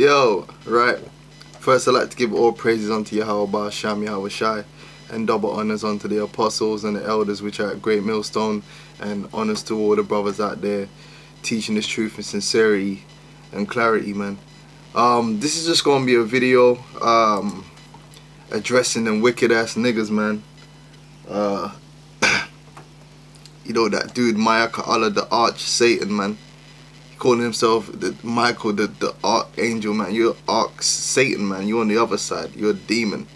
Yo, right. First, I'd like to give all praises unto Yahweh Sham Yahweh Shai, and double honors unto the apostles and the elders which are at Great Millstone, and honors to all the brothers out there teaching this truth in sincerity and clarity, man. This is just gonna be a video addressing them wicked ass niggas, man. You know that dude Michael Allah, the arch Satan, man. Calling himself Michael the archangel, man. You're arch Satan, man. You on the other side. You're a demon.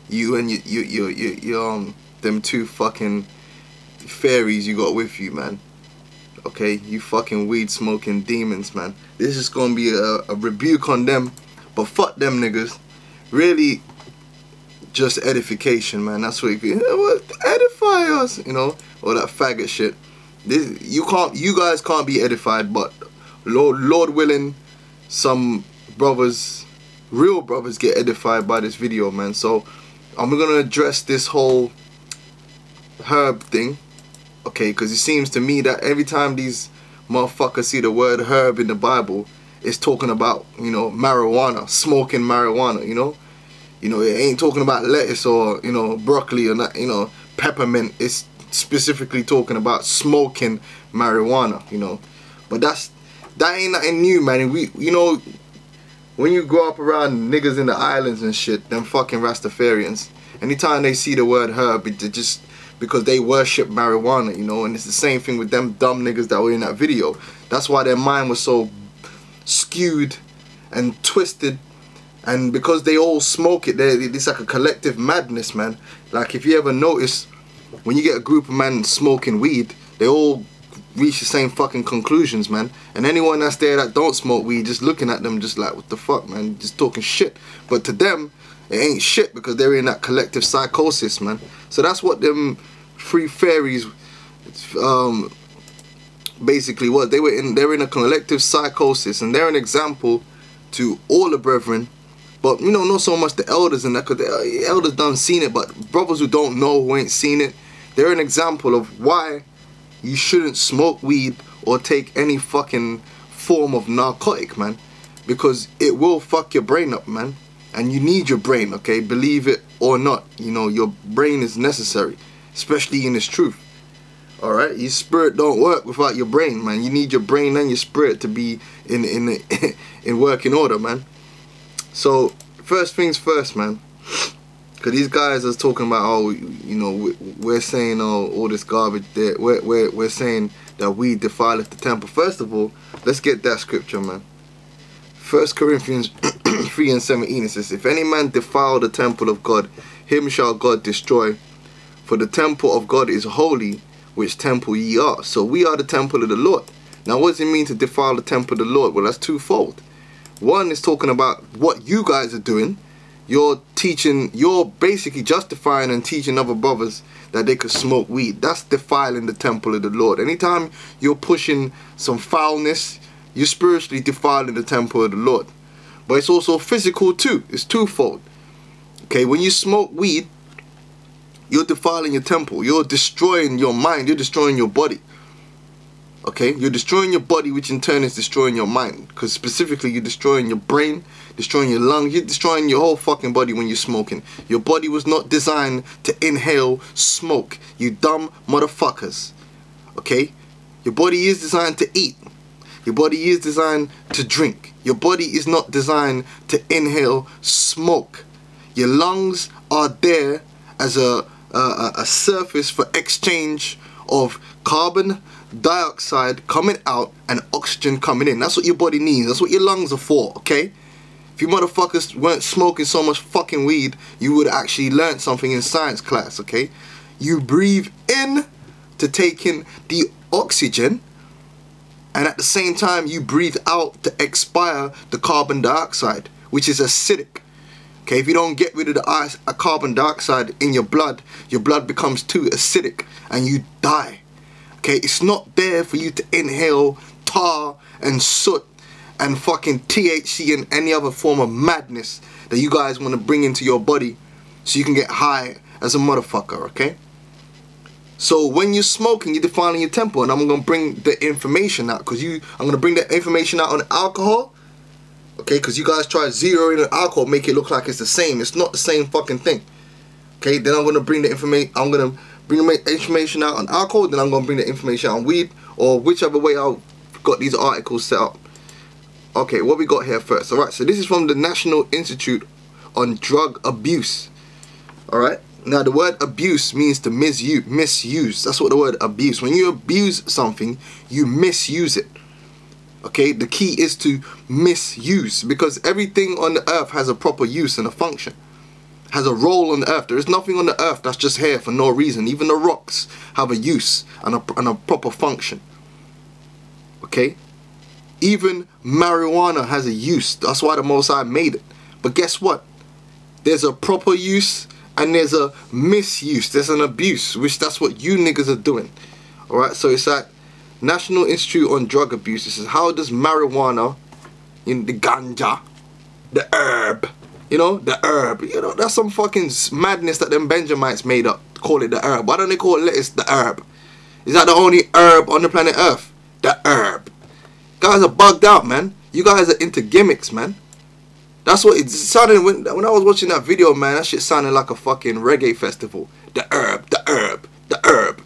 You and you them two fucking fairies you got with you, man. Okay, you fucking weed smoking demons, man. This is gonna be a rebuke on them, but fuck them niggas. Really, just edification, man. That's what you edify us, you know, all that faggot shit. This you guys can't be edified, but Lord willing, some brothers, real brothers, get edified by this video, man. So I'm gonna address this whole herb thing, okay? Because it seems to me that every time these motherfuckers see the word herb in the Bible, it's talking about, you know, marijuana, smoking marijuana, you know. It ain't talking about lettuce or, you know, broccoli or not, you know, peppermint. It's specifically talking about smoking marijuana, you know. But that ain't nothing new, man. You know, when you grow up around niggas in the islands and shit, them fucking Rastafarians, anytime they see the word herb, it just because they worship marijuana, you know. And it's the same thing with them dumb niggas that were in that video. That's why their mind was so skewed and twisted. And because they all smoke it, it's like a collective madness, man. Like, if you ever notice, when you get a group of men smoking weed, they all reach the same fucking conclusions, man. And anyone that's there that don't smoke weed, just looking at them just like, what the fuck, man, just talking shit. But to them, it ain't shit because they're in that collective psychosis, man. So that's what them three fairies basically was. They're in a collective psychosis, and they're an example to all the brethren. But, you know, not so much the elders and that, because the elders done seen it, but brothers who don't know, who ain't seen it, they're an example of why you shouldn't smoke weed or take any fucking form of narcotic, man. Because it will fuck your brain up, man. And you need your brain, okay? Believe it or not, you know, your brain is necessary, especially in this truth. Alright? Your spirit don't work without your brain, man. You need your brain and your spirit to be in working order, man. So, first things first, man. Because these guys are talking about, oh, you know, we're saying, oh, all this garbage there. We're saying that we defileth the temple. First of all, let's get that scripture, man. 1 Corinthians 3:17, it says, if any man defile the temple of God, him shall God destroy. For the temple of God is holy, which temple ye are. So we are the temple of the Lord. Now, what does it mean to defile the temple of the Lord? Well, that's twofold. One is talking about what you guys are doing. You're teaching, you're basically justifying and teaching other brothers that they could smoke weed. That's defiling the temple of the Lord. Anytime you're pushing some foulness, you're spiritually defiling the temple of the Lord. But it's also physical too. It's twofold. Okay, when you smoke weed, you're defiling your temple. You're destroying your mind. You're destroying your body. Okay, you're destroying your body, which in turn is destroying your mind. Because specifically, you're destroying your brain, destroying your lungs. You're destroying your whole fucking body when you're smoking. Your body was not designed to inhale smoke, you dumb motherfuckers. Okay, your body is designed to eat. Your body is designed to drink. Your body is not designed to inhale smoke. Your lungs are there as a surface for exchange of carbon dioxide coming out and oxygen coming in. That's what your body needs. That's what your lungs are for, okay? If you motherfuckers weren't smoking so much fucking weed, you would actually learn something in science class, okay? You breathe in to take in the oxygen, and at the same time you breathe out to expire the carbon dioxide, which is acidic. Okay, if you don't get rid of the carbon dioxide in your blood becomes too acidic and you die. Okay, it's not there for you to inhale tar and soot and fucking THC and any other form of madness that you guys want to bring into your body so you can get high as a motherfucker, okay? So when you're smoking, you're defiling your temple, and I'm going to bring the information out, because I'm going to bring the information out on alcohol, Okay, because you guys try zeroing in alcohol, make it look like it's the same. It's not the same fucking thing. Okay, then I'm gonna bring the information. I'm gonna bring the information out on alcohol. Then I'm gonna bring the information out on weed, or whichever way I've got these articles set up. Okay, what we got here first? All right, so this is from the National Institute on Drug Abuse. All right. Now the word abuse means to misuse. That's what the word abuse. When you abuse something, you misuse it. Okay, the key is to misuse, because everything on the earth has a proper use and a function, has a role on the earth. There is nothing on the earth that's just here for no reason. Even the rocks have a use and a proper function. Okay, even marijuana has a use. That's why the Most High made it. But guess what? There's a proper use and there's a misuse. There's an abuse, which that's what you niggas are doing. All right, so it's like National Institute on Drug Abuse. This is how does marijuana, in the ganja, the herb, you know, the herb, you know, that's some fucking madness that them Benjamites made up. Call it the herb. Why don't they call lettuce the herb? Is that the only herb on the planet Earth? The herb. Guys are bugged out, man. You guys are into gimmicks, man. That's what it sounded when I was watching that video, man. That shit sounded like a fucking reggae festival. The herb, the herb, the herb.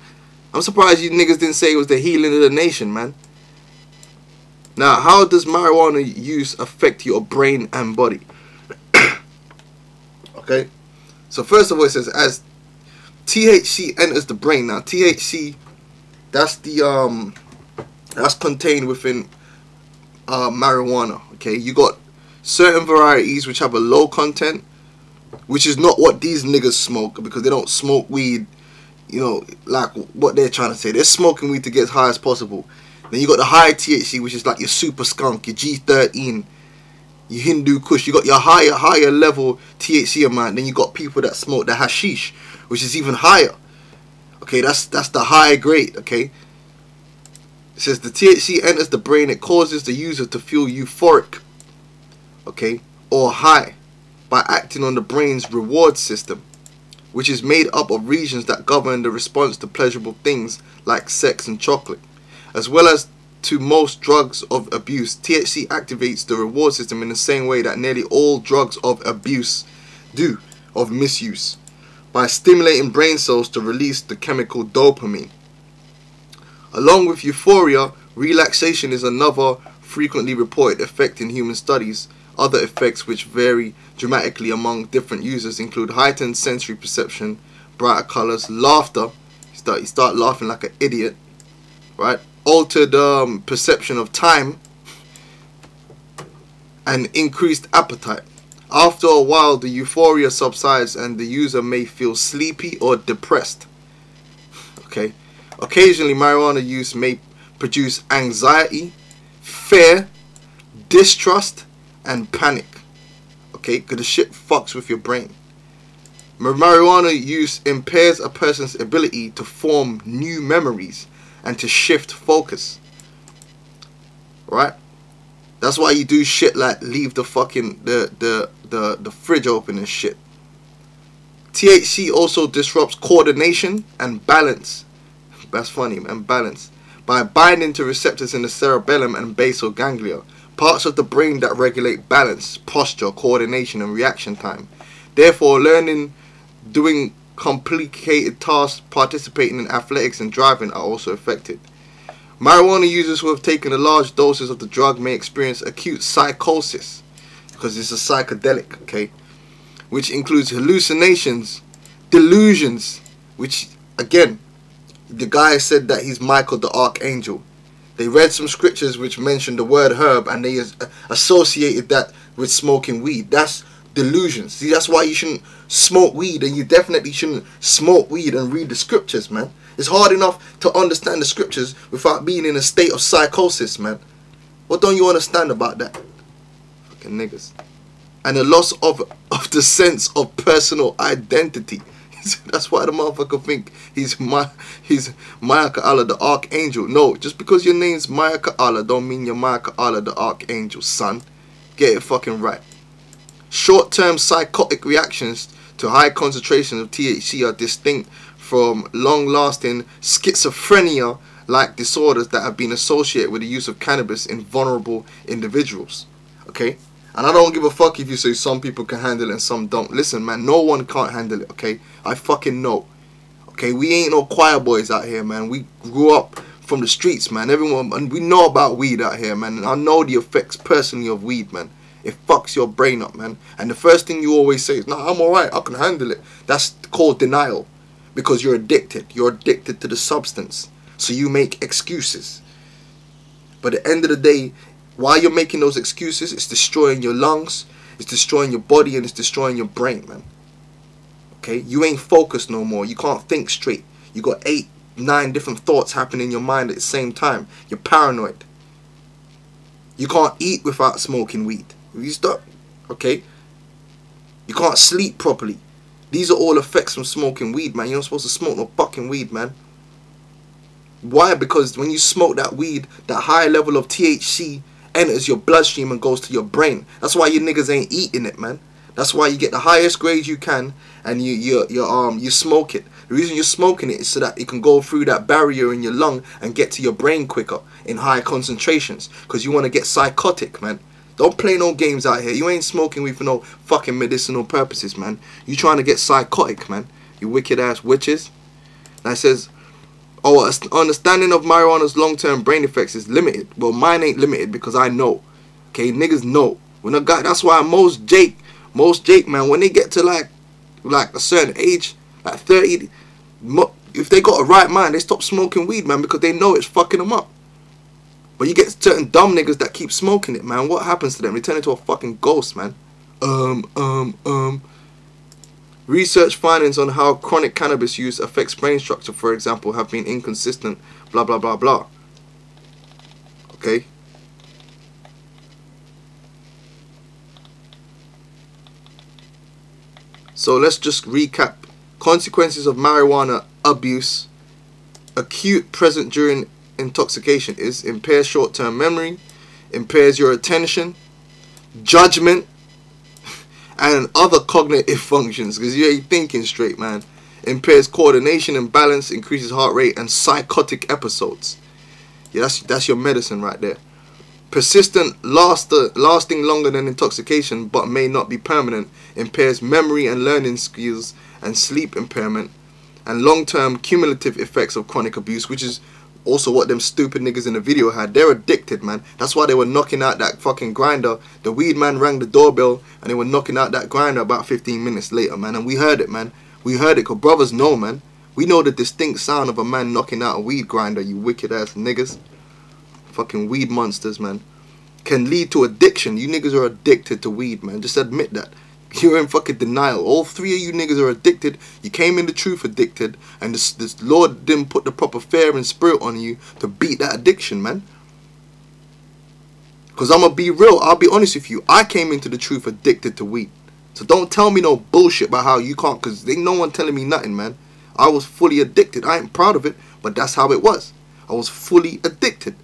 I'm surprised you niggas didn't say it was the healing of the nation, man. Now, how does marijuana use affect your brain and body? Okay, so first of all, it says as THC enters the brain. Now, THC, that's the that's contained within marijuana. Okay, you got certain varieties which have a low content, which is not what these niggas smoke, because they don't smoke weed, you know, like what they're trying to say. They're smoking weed to get as high as possible. Then you got the high THC, which is like your super skunk, your G13, your Hindu Kush. You got your higher level THC amount. Then you got people that smoke the hashish, which is even higher. Okay, that's the high grade. Okay, it says the THC enters the brain. It causes the user to feel euphoric, okay, or high, by acting on the brain's reward system, which is made up of regions that govern the response to pleasurable things like sex and chocolate. As well as to most drugs of abuse, THC activates the reward system in the same way that nearly all drugs of abuse do, of misuse, by stimulating brain cells to release the chemical dopamine. Along with euphoria, relaxation is another frequently reported effect in human studies. Other effects which vary dramatically among different users include heightened sensory perception, brighter colors, laughter, you start laughing like an idiot, right? Altered perception of time, and increased appetite. After a while, the euphoria subsides and the user may feel sleepy or depressed. Okay, occasionally marijuana use may produce anxiety, fear, distrust, and panic. Okay, because the shit fucks with your brain. Marijuana use impairs a person's ability to form new memories and to shift focus. Right? That's why you do shit like leave the fucking the fridge open and shit. THC also disrupts coordination and balance. That's funny, man. Balance. By binding to receptors in the cerebellum and basal ganglia, parts of the brain that regulate balance, posture, coordination, and reaction time. Therefore, learning, doing complicated tasks, participating in athletics, and driving are also affected. Marijuana users who have taken large doses of the drug may experience acute psychosis, because it's a psychedelic, okay, which includes hallucinations, delusions, which, again, the guy said that he's Michael the Archangel. They read some scriptures which mentioned the word herb, and they associated that with smoking weed. That's delusions. See, that's why you shouldn't smoke weed, and you definitely shouldn't smoke weed and read the scriptures, man. It's hard enough to understand the scriptures without being in a state of psychosis, man. What don't you understand about that? Fucking niggas. And the loss of the sense of personal identity. That's why the motherfucker think he's Maya Allah the Archangel. No, just because your name's Maya Allah don't mean you're Maya Allah the Archangel, son. Get it fucking right. Short-term psychotic reactions to high concentrations of THC are distinct from long-lasting schizophrenia-like disorders that have been associated with the use of cannabis in vulnerable individuals. Okay? And I don't give a fuck if you say some people can handle it and some don't. Listen, man, no one can't handle it, okay? I fucking know. Okay, we ain't no choir boys out here, man. We grew up from the streets, man. Everyone, and we know about weed out here, man. And I know the effects personally of weed, man. It fucks your brain up, man. And the first thing you always say is, nah, I'm alright, I can handle it. That's called denial. Because you're addicted. You're addicted to the substance. So you make excuses. But at the end of the day, while you're making those excuses, it's destroying your lungs, it's destroying your body, and it's destroying your brain, man. Okay? You ain't focused no more. You can't think straight. You got 8, 9 different thoughts happening in your mind at the same time. You're paranoid. You can't eat without smoking weed. You stop. Okay? You can't sleep properly. These are all effects from smoking weed, man. You're not supposed to smoke no fucking weed, man. Why? Because when you smoke that weed, that high level of THC enters your bloodstream and goes to your brain. That's why you niggas ain't eating it, man. That's why you get the highest grades you can, and you smoke it. The reason you're smoking it is so that it can go through that barrier in your lung and get to your brain quicker in high concentrations. Because you want to get psychotic, man. Don't play no games out here. You ain't smoking weed for no fucking medicinal purposes, man. You trying to get psychotic, man. You wicked ass witches. And it says, oh, understanding of marijuana's long-term brain effects is limited. Well, mine ain't limited because I know. Okay, niggas know. When a guy, that's why most Jake, man, when they get to like a certain age, like 30, if they got a right mind, they stop smoking weed, man, because they know it's fucking them up. But you get certain dumb niggas that keep smoking it, man. What happens to them? They turn into a fucking ghost, man. Research findings on how chronic cannabis use affects brain structure, for example, have been inconsistent, blah, blah, blah, blah. Okay? So let's just recap. Consequences of marijuana abuse. Acute, present during intoxication is impairs short-term memory, impairs your attention, judgment, and other cognitive functions, because you ain't thinking straight, man. Impairs coordination and balance, increases heart rate, and psychotic episodes. Yeah, that's your medicine right there. Persistent, lasting longer than intoxication, but may not be permanent, impairs memory and learning skills, and sleep impairment, and long-term cumulative effects of chronic abuse, which is also what them stupid niggas in the video had. They're addicted, man. That's why they were knocking out that fucking grinder. The weed man rang the doorbell and they were knocking out that grinder about 15 minutes later, man. And we heard it, man. We heard it, because brothers know, man. We know the distinct sound of a man knocking out a weed grinder, you wicked ass niggas. Fucking weed monsters, man. Can lead to addiction. You niggas are addicted to weed, man. Just admit that. You're in fucking denial. All 3 of you niggas are addicted. You came in the truth addicted, and this Lord didn't put the proper fear and spirit on you to beat that addiction, man. Because I'm going to be real. I'll be honest with you. I came into the truth addicted to weed. So don't tell me no bullshit about how you can't, because ain't no one telling me nothing, man. I was fully addicted. I ain't proud of it, but that's how it was. I was fully addicted.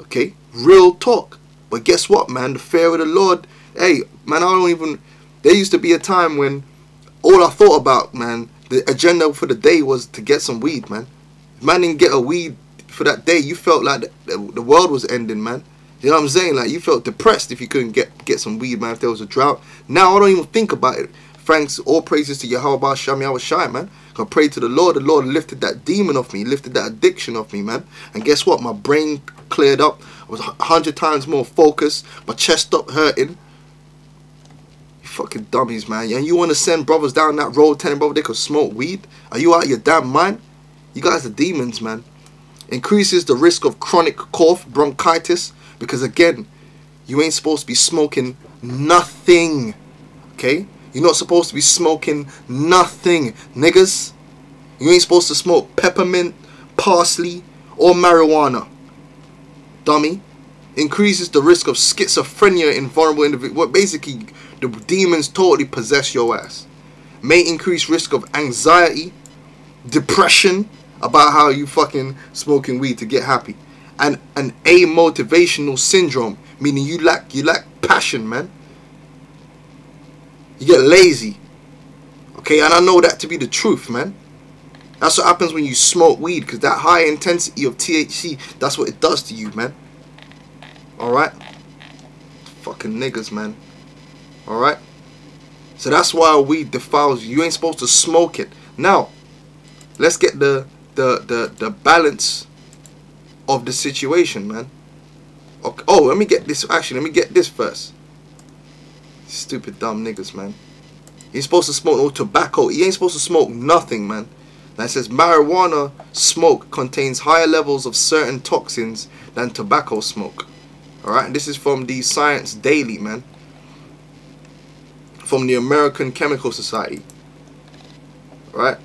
Okay? Real talk. But guess what, man? The fear of the Lord. Hey, man, I don't even... There used to be a time when all I thought about, man, the agenda for the day was to get some weed, man. If man didn't get a weed for that day, you felt like the world was ending, man. You know what I'm saying? Like, you felt depressed if you couldn't get some weed, man, if there was a drought. Now I don't even think about it. Thanks, all praises to Yahweh Shami, I was shy, man. I prayed to the Lord lifted that demon off me, lifted that addiction off me, man. And guess what? My brain cleared up. I was 100 times more focused. My chest stopped hurting. Fucking dummies, man. And you want to send brothers down that road telling brother they could smoke weed? Are you out of your damn mind? You guys are demons, man. Increases the risk of chronic cough, bronchitis, because again, you ain't supposed to be smoking nothing. Okay? You're not supposed to be smoking nothing, niggas. You ain't supposed to smoke peppermint, parsley, or marijuana. Dummy. Increases the risk of schizophrenia in vulnerable individuals. What basically, the demons totally possess your ass. May increase risk of anxiety, depression about how you fucking smoking weed to get happy, and an amotivational syndrome, meaning you lack passion, man. You get lazy. Okay, and I know that to be the truth, man. That's what happens when you smoke weed, because that high intensity of THC, that's what it does to you, man. Alright? Fucking niggas, man. Alright? So that's why weed defiles you. You ain't supposed to smoke it. Now, let's get the balance of the situation, man. Okay. Oh, let me get this. Actually, let me get this first. Stupid dumb niggas, man. You ain't supposed to smoke no tobacco. You ain't supposed to smoke nothing, man. Now it says marijuana smoke contains higher levels of certain toxins than tobacco smoke. Alright, this is from the Science Daily, man. From the American Chemical Society. Alright.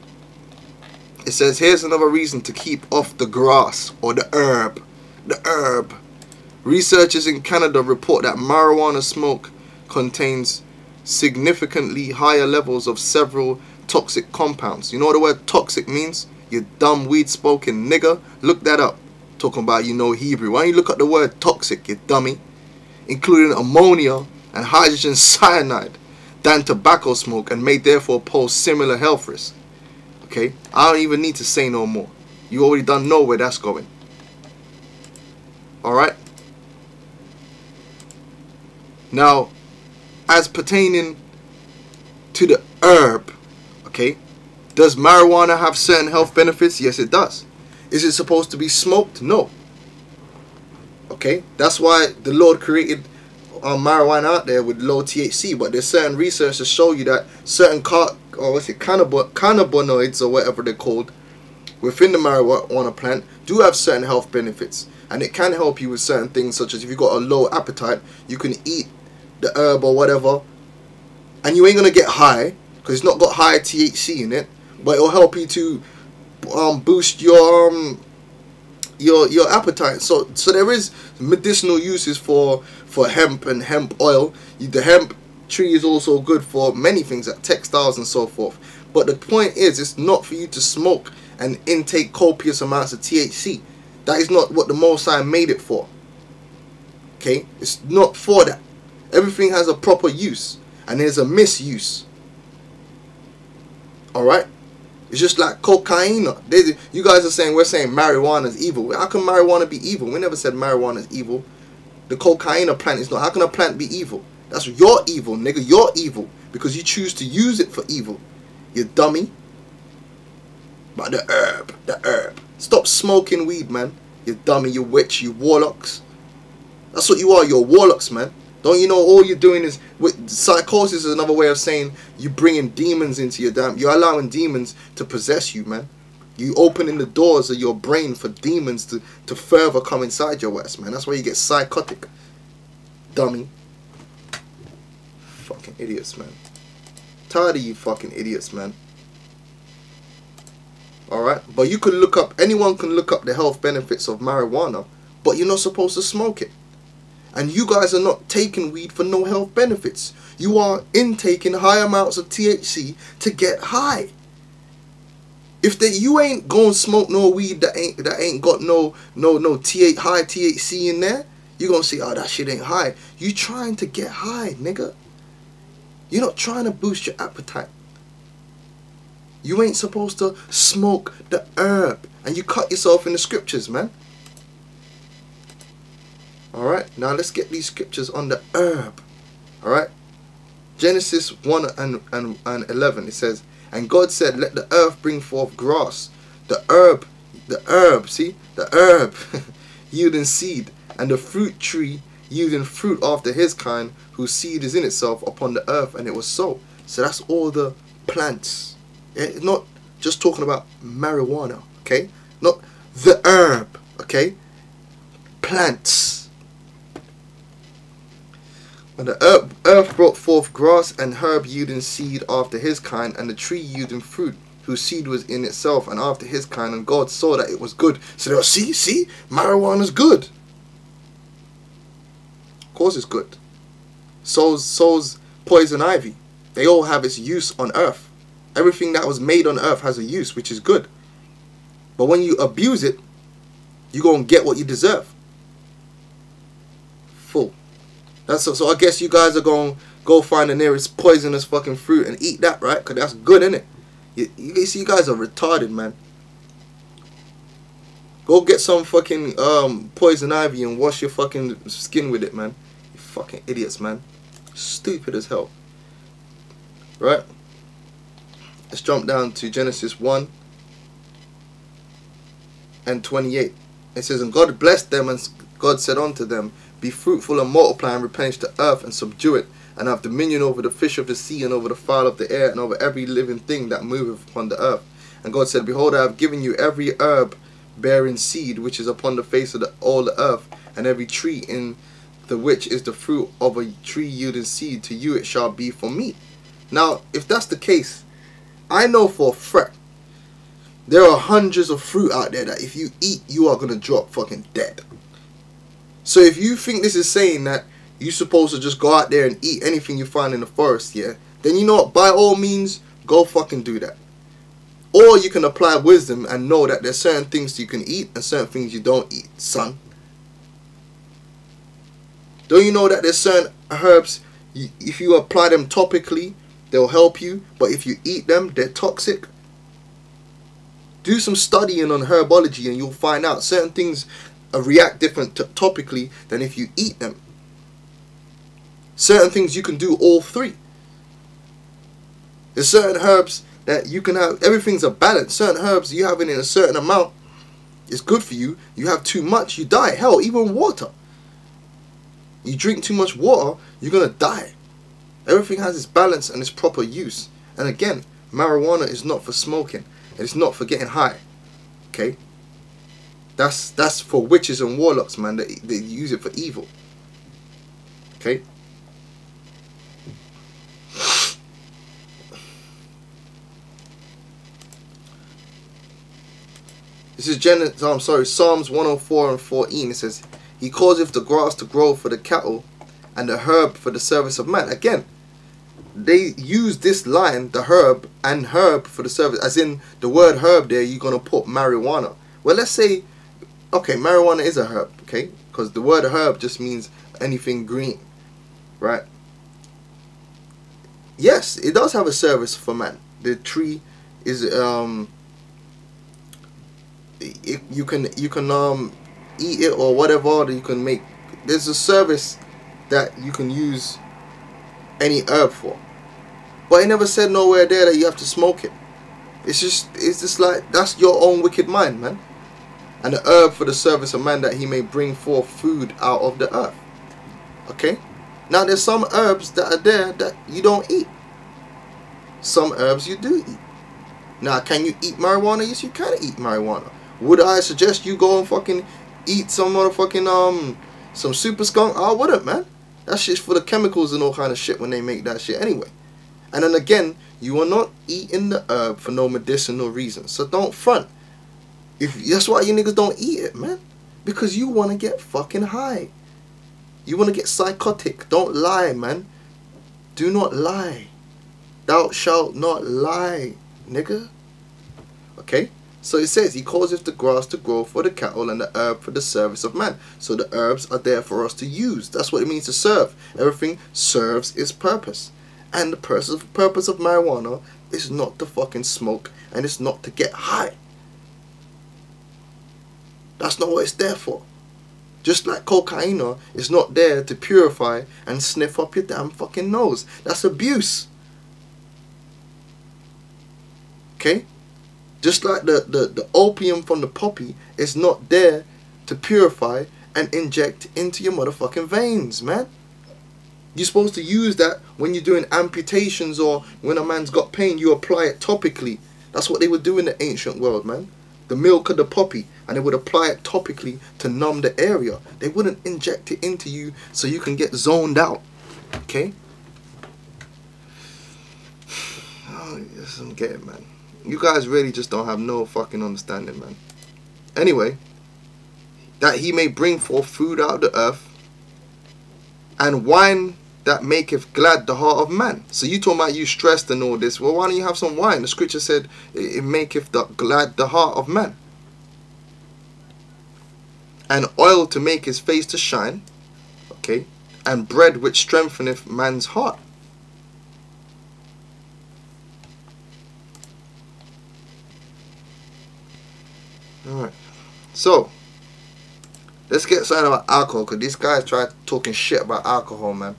It says, here's another reason to keep off the grass or the herb. The herb. Researchers in Canada report that marijuana smoke contains significantly higher levels of several toxic compounds. You know what the word toxic means? You dumb weed smoking nigga. Look that up. Talking about you know Hebrew. Why don't you look up the word toxic, you dummy? Including ammonia and hydrogen cyanide than tobacco smoke, and may therefore pose similar health risks. Okay? I don't even need to say no more. You already done know where that's going. Alright? Now, as pertaining to the herb, okay, does marijuana have certain health benefits? Yes, it does. Is it supposed to be smoked? No. Okay, that's why the Lord created marijuana out there with low THC, but there's certain research to show you that certain cannabinoids or whatever they're called within the marijuana plant do have certain health benefits, and it can help you with certain things, such as if you've got a low appetite, you can eat the herb or whatever, and you ain't gonna get high because it's not got high THC in it, but it'll help you to boost your appetite. So there is medicinal uses for hemp and hemp oil. The hemp tree is also good for many things like textiles and so forth. But the point is, it's not for you to smoke and intake copious amounts of THC. That is not what the Most High made it for. Okay, it's not for that. Everything has a proper use, and there's a misuse. Alright? It's just like cocaine. You guys are saying, we're saying marijuana is evil. How can marijuana be evil? We never said marijuana is evil. The cocaine plant is not. How can a plant be evil? That's your evil, nigga. You're evil because you choose to use it for evil. You dummy. But the herb. Stop smoking weed, man. You dummy, you witch, you warlocks. That's what you are. You're warlocks, man. Don't you know all you're doing is, psychosis is another way of saying you're bringing demons into your damn, you're allowing demons to possess you, man. You opening the doors of your brain for demons to further come inside your ass, man. That's why you get psychotic. Dummy. Fucking idiots, man. Tired of you fucking idiots, man. Alright? But you can look up, anyone can look up the health benefits of marijuana, but you're not supposed to smoke it. And you guys are not taking weed for no health benefits. You are intaking high amounts of THC to get high. If you ain't gonna smoke no weed that ain't got no high THC in there, you're gonna say, oh, that shit ain't high. You trying to get high, nigga. You're not trying to boost your appetite. You ain't supposed to smoke the herb, and you cut yourself in the scriptures, man. Alright, now let's get these scriptures on the herb. Alright, Genesis 1 and 11, it says, and God said, let the earth bring forth grass, the herb, see, the herb yielding seed, and the fruit tree yielding fruit after his kind, whose seed is in itself upon the earth. And it was so. So that's all the plants. It's not just talking about marijuana, okay? Not the herb, okay? Plants. And the earth brought forth grass and herb yielding seed after his kind, and the tree yielding fruit, whose seed was in itself and after his kind. And God saw that it was good. So they were, see, marijuana's good. Of course it's good. So's poison ivy. They all have its use on earth. Everything that was made on earth has a use, which is good. But when you abuse it, you're going to get what you deserve. Full. So I guess you guys are going to go find the nearest poisonous fucking fruit and eat that, right? Because that's good, innit? You see, you guys are retarded, man. Go get some fucking poison ivy and wash your fucking skin with it, man. You Fucking idiots, man. Stupid as hell. Right? Let's jump down to Genesis 1 and 28. It says, and God blessed them, and God said unto them, be fruitful and multiply, and replenish the earth and subdue it, and have dominion over the fish of the sea, and over the fowl of the air, and over every living thing that moveth upon the earth. And God said, behold, I have given you every herb bearing seed which is upon the face of all the earth, and every tree in the which is the fruit of a tree yielding seed, to you it shall be for meat. Now, if that's the case, I know for a fact there are hundreds of fruit out there that if you eat, you are going to drop fucking dead. So if you think this is saying that you're supposed to just go out there and eat anything you find in the forest, yeah, then you know what, by all means, go fucking do that. Or you can apply wisdom and know that there's certain things you can eat and certain things you don't eat, son. Don't you know that there's certain herbs, if you apply them topically, they'll help you, but if you eat them, they're toxic? Do some studying on herbology and you'll find out certain things react different topically than if you eat them. Certain things you can do all three. There's certain herbs that you can have, everything's a balance. Certain herbs you have it in a certain amount is good for you. You have too much, you die. Hell, even water. You drink too much water, you're going to die. Everything has its balance and its proper use. And again, marijuana is not for smoking. And it's not for getting high. Okay? That's for witches and warlocks, man. They use it for evil. Okay? This is Psalms 104 and 14. It says, he causeth the grass to grow for the cattle, and the herb for the service of man. Again, they use this line, the herb and herb for the service, as in the word herb there, you're going to put marijuana. Well, let's say, okay, marijuana is a herb, okay? Because the word herb just means anything green, right? Yes, it does have a service for man. The tree is, you can eat it or whatever that you can make. There's a service that you can use any herb for, but it never said nowhere there that you have to smoke it. It's just like, that's your own wicked mind, man. And the herb for the service of man, that he may bring forth food out of the earth. Okay, now there's some herbs that are there that you don't eat. Some herbs you do eat. Now, can you eat marijuana? Yes, you can eat marijuana. Would I suggest you go and fucking eat some motherfucking some super skunk? I wouldn't, man. That shit's full of chemicals and all kind of shit when they make that shit anyway. And then again, you are not eating the herb for no medicinal reason. So don't front. That's why you niggas don't eat it, man. Because you want to get fucking high. You want to get psychotic. Don't lie, man. Do not lie. Thou shalt not lie, nigga. Okay? So it says, he causeth the grass to grow for the cattle, and the herb for the service of man. So the herbs are there for us to use. That's what it means to serve. Everything serves its purpose. And the purpose of marijuana is not to fucking smoke, and it's not to get high. That's not what it's there for. Just like cocaine is not there to purify and sniff up your damn fucking nose. That's abuse. Okay? Just like the opium from the poppy is not there to purify and inject into your motherfucking veins, man. You're supposed to use that when you're doing amputations, or when a man's got pain, you apply it topically. That's what they would do in the ancient world, man. The milk of the poppy, and they would apply it topically to numb the area. They wouldn't inject it into you so you can get zoned out. Okay? Oh, yes, I'm getting, man. You guys really just don't have no fucking understanding, man. Anyway, that he may bring forth food out of the earth, and wine that maketh glad the heart of man. So you talking about you stressed and all this. Well, why don't you have some wine? The scripture said it maketh glad the heart of man. And oil to make his face to shine. Okay. And bread which strengtheneth man's heart. Alright. So, let's get something about alcohol, because these guys try talking shit about alcohol, man.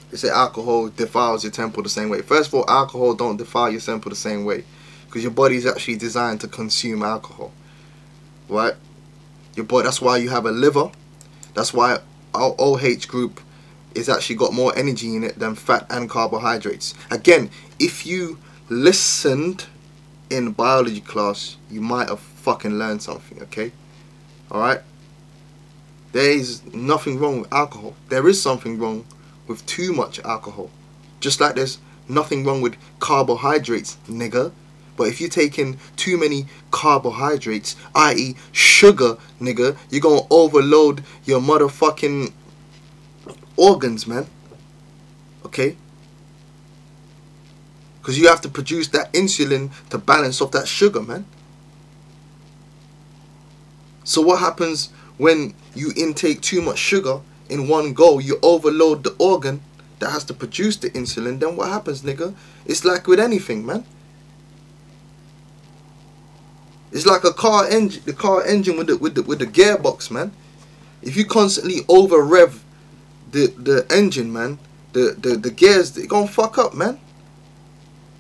They say alcohol defiles your temple the same way. First of all, alcohol don't defile your temple the same way, because your body is actually designed to consume alcohol, right? Your body, that's why you have a liver. That's why our OH group is actually got more energy in it than fat and carbohydrates. Again, if you listened in biology class, you might have fucking learned something, okay? Alright? There is nothing wrong with alcohol. There is something wrong with too much alcohol. Just like there's nothing wrong with carbohydrates, nigga. But if you're taking too many carbohydrates, i.e. sugar, nigga, you're going to overload your motherfucking organs, man. Okay? Because you have to produce that insulin to balance off that sugar, man. So what happens when you intake too much sugar in one go? You overload the organ that has to produce the insulin. Then what happens, nigga? It's like with anything, man. It's like a car engine, the car engine with the gearbox, man. If you constantly over rev the engine, man, the gears, they're gonna fuck up, man.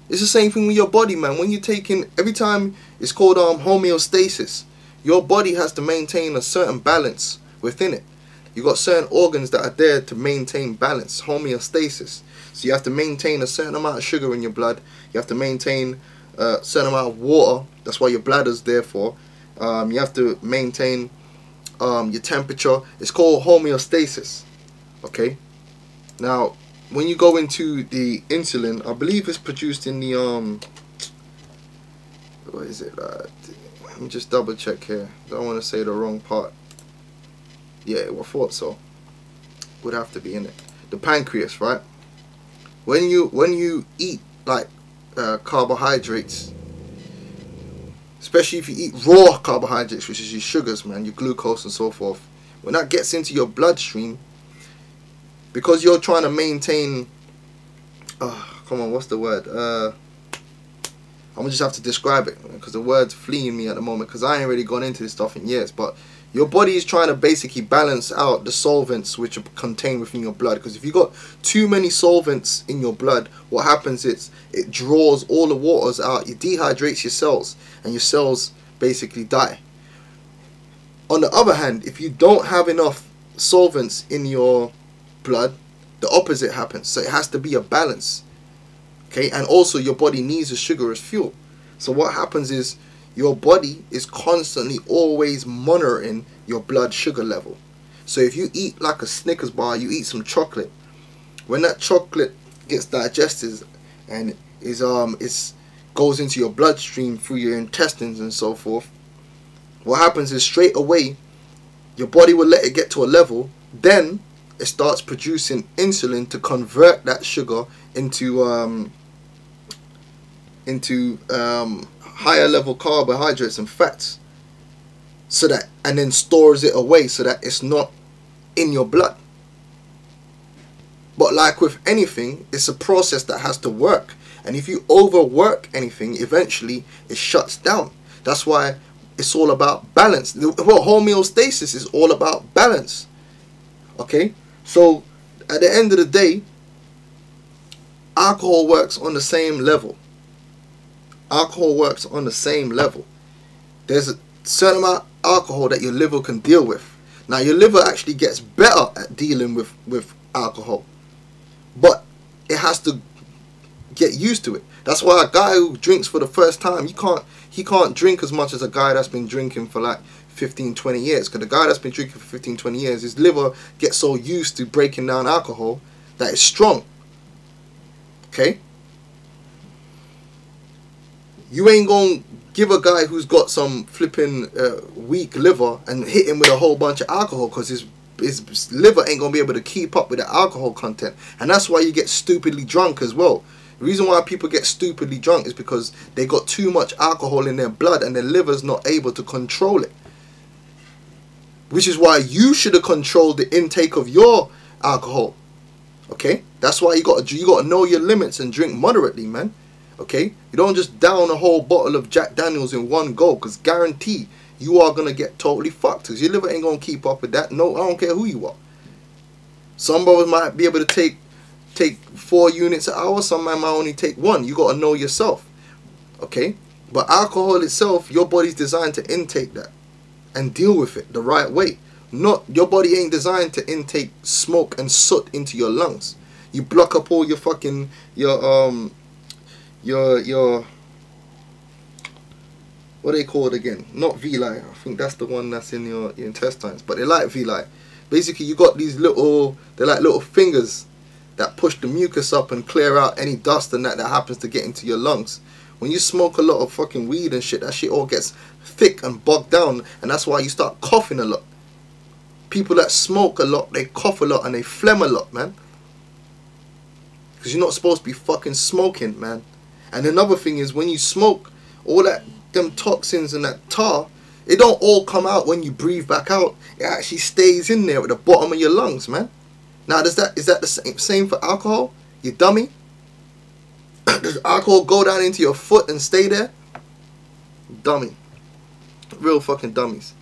It's the same thing with your body, man. When you're taking, every time, it's called homeostasis. Your body has to maintain a certain balance within it. You got certain organs that are there to maintain balance, homeostasis. So you have to maintain a certain amount of sugar in your blood. You have to maintain a certain amount of water. That's why your bladder's there for. You have to maintain your temperature. It's called homeostasis. Okay. Now, when you go into the insulin, I believe it's produced in the what is it? Let me just double check here. Don't want to say the wrong part. Yeah, I thought so. Would have to be in it. The pancreas, right? When you eat like carbohydrates, especially if you eat raw carbohydrates, which is your sugars, man, your glucose and so forth, when that gets into your bloodstream, because you're trying to maintain, come on, what's the word? I'm gonna just have to describe it, because the word's fleeing me at the moment, because I ain't really gone into this stuff in years. But your body is trying to basically balance out the solvents which are contained within your blood. Because if you got too many solvents in your blood, what happens is it draws all the waters out. It dehydrates your cells, and your cells basically die. On the other hand, if you don't have enough solvents in your blood, the opposite happens. So it has to be a balance. Okay, and also your body needs the sugar as fuel. So what happens is your body is constantly always monitoring your blood sugar level. So if you eat like a Snickers bar, you eat some chocolate, when that chocolate gets digested and goes into your bloodstream through your intestines and so forth, what happens is straight away your body will let it get to a level, then it starts producing insulin to convert that sugar into higher level carbohydrates and fats, so that, and then stores it away so that it's not in your blood. But like with anything, it's a process that has to work, and if you overwork anything, eventually it shuts down. That's why it's all about balance. Well, homeostasis is all about balance. Okay, so at the end of the day, alcohol works on the same level. Alcohol works on the same level. There's a certain amount of alcohol that your liver can deal with. Now your liver actually gets better at dealing with alcohol, but it has to get used to it. That's why a guy who drinks for the first time, he can't drink as much as a guy that's been drinking for like 15-20 years. Because the guy that's been drinking for 15-20 years, his liver gets so used to breaking down alcohol that it's strong. Okay? You ain't gonna give a guy who's got some flipping weak liver and hit him with a whole bunch of alcohol, because his liver ain't gonna be able to keep up with the alcohol content. And that's why you get stupidly drunk as well. The reason why people get stupidly drunk is because they got too much alcohol in their blood and their liver's not able to control it. Which is why you should have controlled the intake of your alcohol. Okay? That's why you got to know your limits and drink moderately, man. Okay? You don't just down a whole bottle of Jack Daniels in one go, because guarantee you are going to get totally fucked. Because your liver ain't going to keep up with that. No, I don't care who you are. Some brothers might be able to take 4 units an hour. Some might only take 1. You got to know yourself. Okay? But alcohol itself, your body's designed to intake that and deal with it the right way. Not, your body ain't designed to intake smoke and soot into your lungs. You block up all your fucking your what are they called again? Not villi. I think that's the one that's in your intestines, but they're like villi. Basically, you got these little, they're like little fingers that push the mucus up and clear out any dust and that happens to get into your lungs. When you smoke a lot of fucking weed and shit, that shit all gets thick and bogged down, and that's why you start coughing a lot. People that smoke a lot, they cough a lot and they phlegm a lot, man. Because you're not supposed to be fucking smoking, man. And another thing is, when you smoke, all that, them toxins and that tar, it don't all come out when you breathe back out. It actually stays in there at the bottom of your lungs, man. Now, is that the same for alcohol? You dummy? Does alcohol go down into your foot and stay there? Dummy. Real fucking dummies.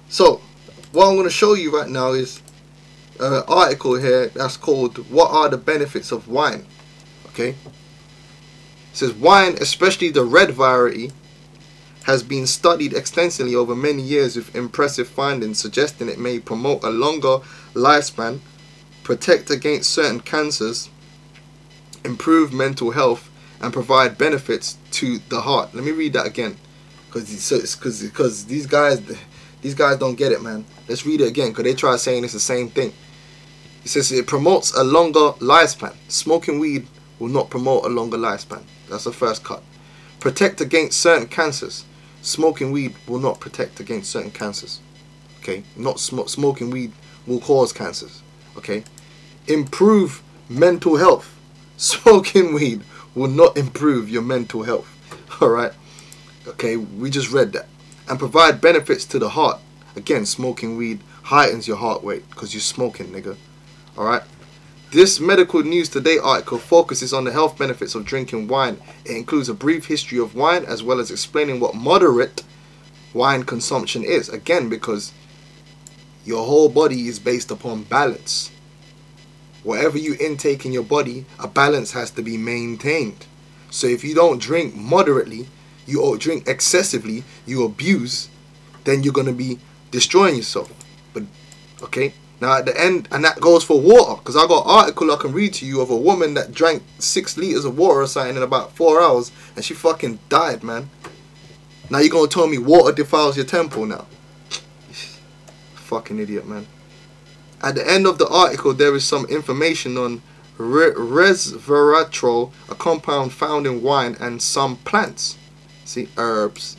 So, what I'm going to show you right now is an article here that's called "What Are the Benefits of Wine?" Okay? It says, wine, especially the red variety, has been studied extensively over many years with impressive findings suggesting it may promote a longer lifespan, protect against certain cancers, improve mental health, and provide benefits to the heart. Let me read that again, because these guys don't get it, man. Let's read it again, because they try saying it's the same thing. It says it promotes a longer lifespan. Smoking weed will not promote a longer lifespan. That's the first cut. Protect against certain cancers. Smoking weed will not protect against certain cancers. Okay, not smoking weed will cause cancers. Okay, improve mental health. Smoking weed will not improve your mental health. All right. Okay, we just read that. And provide benefits to the heart. Again, smoking weed heightens your heart rate because you're smoking, nigga. All right. This Medical News Today article focuses on the health benefits of drinking wine. It includes a brief history of wine as well as explaining what moderate wine consumption is. Again, because your whole body is based upon balance. Whatever you intake in your body, a balance has to be maintained. So if you don't drink moderately, you drink excessively, you abuse, then you're going to be destroying yourself. But, okay. Now at the end, and that goes for water, because I got an article I can read to you of a woman that drank 6 liters of water or something in about 4 hours, and she fucking died, man. Now you're going to tell me water defiles your temple now? Fucking idiot, man. At the end of the article, there is some information on resveratrol, a compound found in wine and some plants. See, herbs.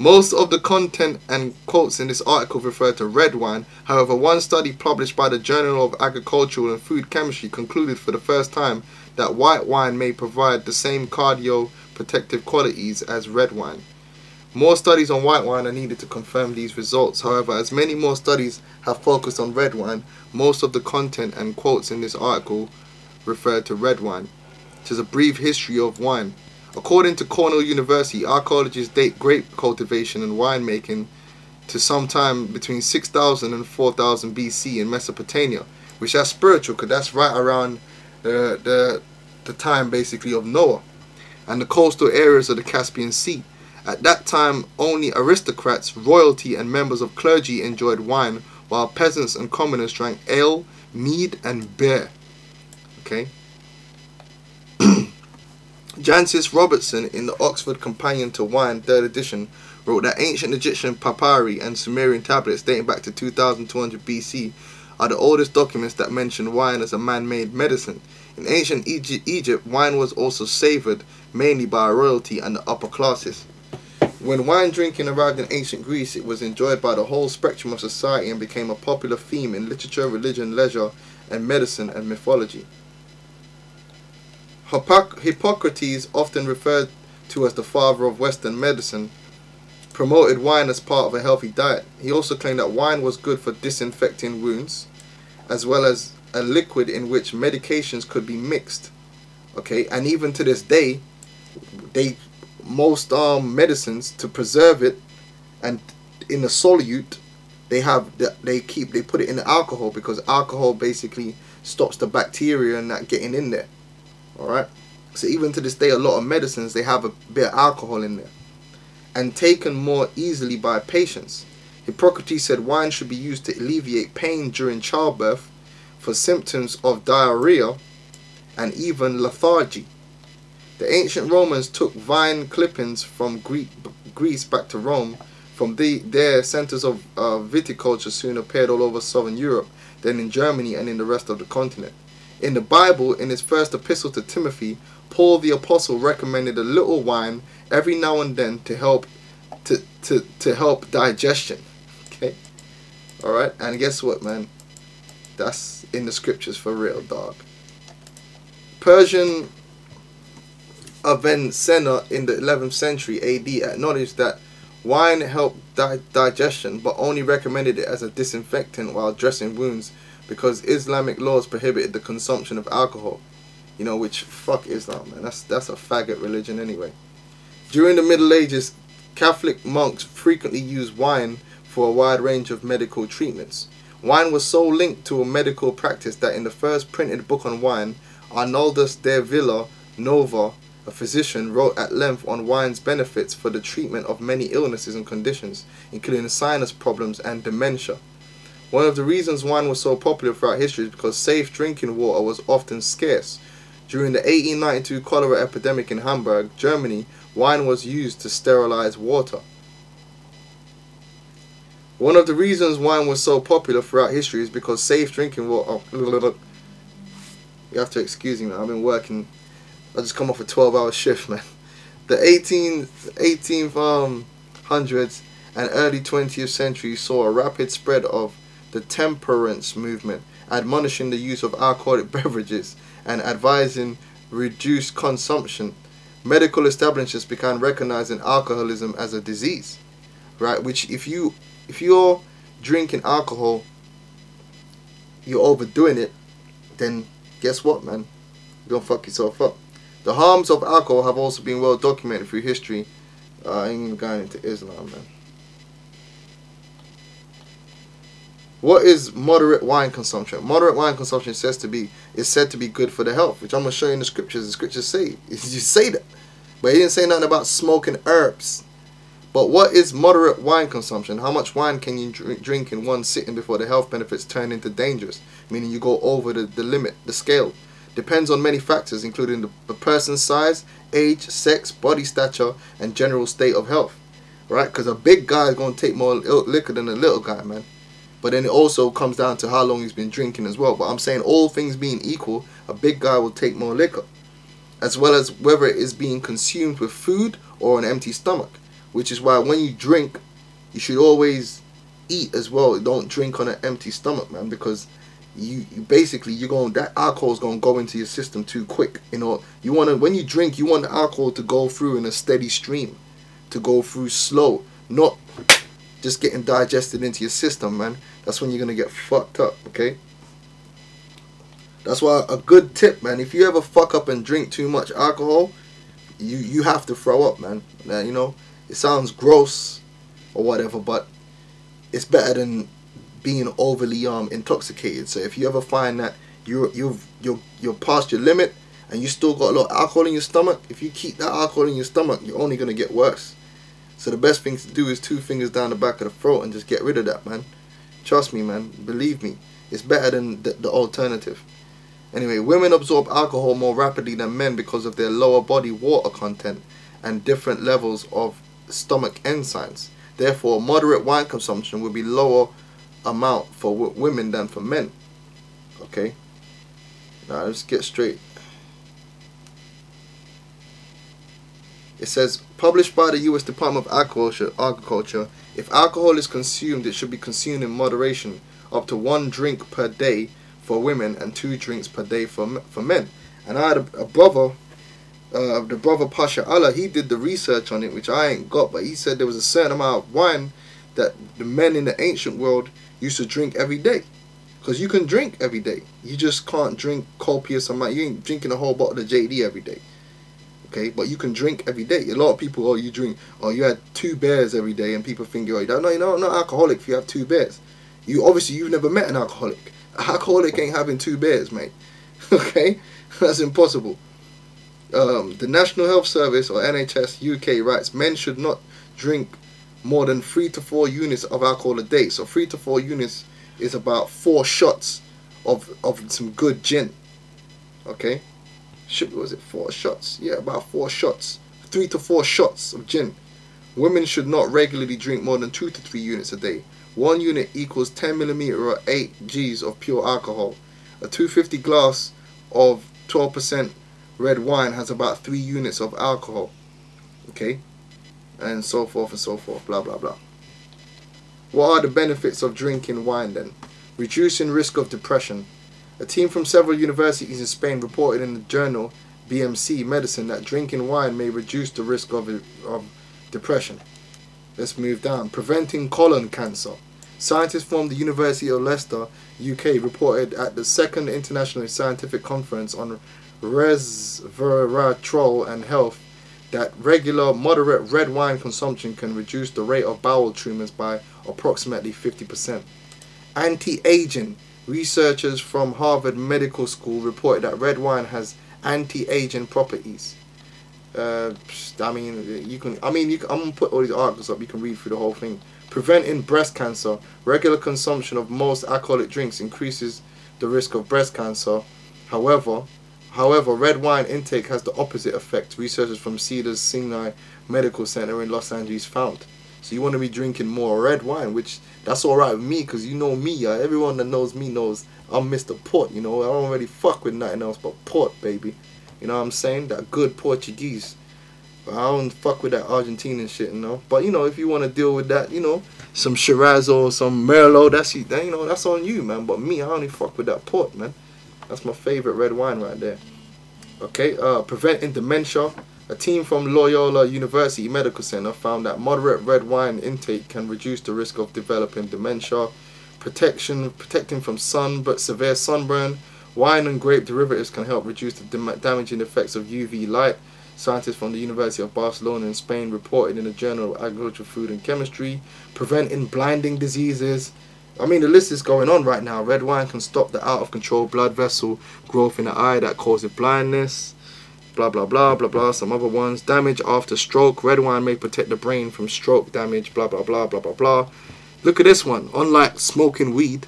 Most of the content and quotes in this article refer to red wine. However, one study published by the Journal of Agricultural and Food Chemistry concluded for the first time that white wine may provide the same cardioprotective qualities as red wine. More studies on white wine are needed to confirm these results. However, as many more studies have focused on red wine, most of the content and quotes in this article refer to red wine. It is a brief history of wine. According to Cornell University, archaeologists date grape cultivation and winemaking to sometime between 6,000 and 4,000 BC in Mesopotamia, which is spiritual because that's right around the time basically of Noah, and the coastal areas of the Caspian Sea. At that time, only aristocrats, royalty, and members of clergy enjoyed wine, while peasants and commoners drank ale, mead, and beer. Okay. Jancis Robertson, in the Oxford Companion to Wine, 3rd edition, wrote that ancient Egyptian papyri and Sumerian tablets dating back to 2200 BC are the oldest documents that mention wine as a man-made medicine. In ancient Egypt, wine was also savoured mainly by royalty and the upper classes. When wine drinking arrived in ancient Greece, it was enjoyed by the whole spectrum of society and became a popular theme in literature, religion, leisure, and medicine and mythology. Hippocrates, often referred to as the father of Western medicine, promoted wine as part of a healthy diet. He also claimed that wine was good for disinfecting wounds, as well as a liquid in which medications could be mixed. Okay, and even to this day, most medicines, to preserve it, And in the solute, they put it in the alcohol, because alcohol basically stops the bacteria and that getting in there. Alright? So even to this day, a lot of medicines, they have a bit of alcohol in there, and taken more easily by patients. Hippocrates said wine should be used to alleviate pain during childbirth, for symptoms of diarrhea, and even lethargy. The ancient Romans took vine clippings from Greece back to Rome. From their centers of viticulture soon appeared all over southern Europe, then in Germany and in the rest of the continent. In the Bible, in his first epistle to Timothy, Paul the Apostle recommended a little wine every now and then to help digestion. Okay? Alright? And guess what, man? That's in the scriptures for real, dog. Persian Avicenna in the 11th century AD acknowledged that wine helped digestion, but only recommended it as a disinfectant while dressing wounds, because Islamic laws prohibited the consumption of alcohol. You know, which, fuck Islam, man. That's a faggot religion anyway. During the Middle Ages, Catholic monks frequently used wine for a wide range of medical treatments. Wine was so linked to a medical practice that in the first printed book on wine, Arnoldus de Villanova, a physician, wrote at length on wine's benefits for the treatment of many illnesses and conditions, including sinus problems and dementia. One of the reasons wine was so popular throughout history is because safe drinking water was often scarce. During the 1892 cholera epidemic in Hamburg, Germany, wine was used to sterilize water. One of the reasons wine was so popular throughout history is because safe drinking water... You have to excuse me, man. I've been working... I just come off a 12-hour shift, man. The 1800s and early 20th century saw a rapid spread of the temperance movement, admonishing the use of alcoholic beverages and advising reduced consumption. Medical establishments began recognizing alcoholism as a disease, right? Which if you're drinking alcohol, you're overdoing it, then guess what, man? You're gonna fuck yourself up. The harms of alcohol have also been well documented through history. I ain't even going into Islam, man. What is moderate wine consumption? Moderate wine consumption is said to be good for the health, which I'm gonna show you in the scriptures. The scriptures say you say that, but he didn't say nothing about smoking herbs. But what is moderate wine consumption? How much wine can you drink in one sitting before the health benefits turn into dangerous, meaning you go over the limit, the scale? Depends on many factors, including the person's size, age, sex, body stature, and general state of health. Right? Because a big guy is going to take more liquor than a little guy, man. But then it also comes down to how long he's been drinking as well. But I'm saying all things being equal, a big guy will take more liquor, as well as whether it is being consumed with food or an empty stomach. Which is why when you drink, you should always eat as well. Don't drink on an empty stomach, man, because you basically that alcohol is going to go into your system too quick. You know, when you drink, you want the alcohol to go through in a steady stream, to go through slow, not just getting digested into your system, man. That's when you're going to get fucked up, okay? That's why a good tip, man, if you ever fuck up and drink too much alcohol, you have to throw up, man. You know, it sounds gross or whatever, but it's better than being overly intoxicated. So if you ever find that you're past your limit and you still got a lot of alcohol in your stomach, if you keep that alcohol in your stomach, you're only going to get worse. So the best thing to do is 2 fingers down the back of the throat and just get rid of that, man. Trust me, man. Believe me. It's better than the alternative. Anyway, women absorb alcohol more rapidly than men because of their lower body water content and different levels of stomach enzymes. Therefore, moderate wine consumption will be lower amount for women than for men. Okay? Now, let's get straight. It says, published by the U.S. Department of Agriculture, if alcohol is consumed, it should be consumed in moderation, up to 1 drink per day for women and 2 drinks per day for men. And I had a brother, the brother Pasha Allah, he did the research on it, which I ain't got, but he said there was a certain amount of wine that the men in the ancient world used to drink every day. Because you can drink every day. You just can't drink copious amount. You ain't drinking a whole bottle of JD every day. Okay, but you can drink every day. A lot of people, oh, you drink, oh, you had 2 beers every day, and people think, oh, no, you're not alcoholic if you have 2 beers. You've never met an alcoholic. An alcoholic ain't having 2 beers, mate. Okay, that's impossible. The National Health Service, or NHS UK, writes men should not drink more than 3 to 4 units of alcohol a day. So 3 to 4 units is about 4 shots of some good gin. Okay, was it 4 shots? Yeah, about 4 shots. 3 to 4 shots of gin. Women should not regularly drink more than 2 to 3 units a day. 1 unit equals 10 millimeter or 8 G's of pure alcohol. A 250 glass of 12% red wine has about 3 units of alcohol. Okay, and so forth and so forth, blah blah blah. What are the benefits of drinking wine then? Reducing risk of depression. A team from several universities in Spain reported in the journal BMC Medicine that drinking wine may reduce the risk of depression. Let's move down. Preventing colon cancer. Scientists from the University of Leicester, UK, reported at the 2nd International Scientific Conference on Resveratrol and Health that regular moderate red wine consumption can reduce the rate of bowel tumors by approximately 50%. Anti-aging. Researchers from Harvard Medical School reported that red wine has anti-aging properties. I'm gonna put all these articles up. You can read through the whole thing. Preventing breast cancer. Regular consumption of most alcoholic drinks increases the risk of breast cancer. However, red wine intake has the opposite effect. Researchers from Cedars-Sinai Medical Center in Los Angeles found. So you want to be drinking more red wine, which that's alright with me, because you know me, yeah. Everyone that knows me knows I'm Mr. Port, you know. I don't really fuck with nothing else but port, baby. You know what I'm saying? That good Portuguese. But I don't fuck with that Argentinian shit, you know. But, you know, if you want to deal with that, you know, some Shiraz or some Merlot, that's on you, man. But me, I only fuck with that port, man. That's my favorite red wine right there. Okay, preventing dementia. A team from Loyola University Medical Center found that moderate red wine intake can reduce the risk of developing dementia. Protecting from severe sunburn. Wine and grape derivatives can help reduce the damaging effects of UV light. Scientists from the University of Barcelona in Spain reported in the Journal of Agriculture, Food and Chemistry. Preventing blinding diseases. I mean, the list is going on right now. Red wine can stop the out-of-control blood vessel growth in the eye that causes blindness. Blah, blah, blah, blah, blah. Some other ones. Damage after stroke. Red wine may protect the brain from stroke damage. Blah, blah, blah, blah, blah, blah. Look at this one. Unlike smoking weed,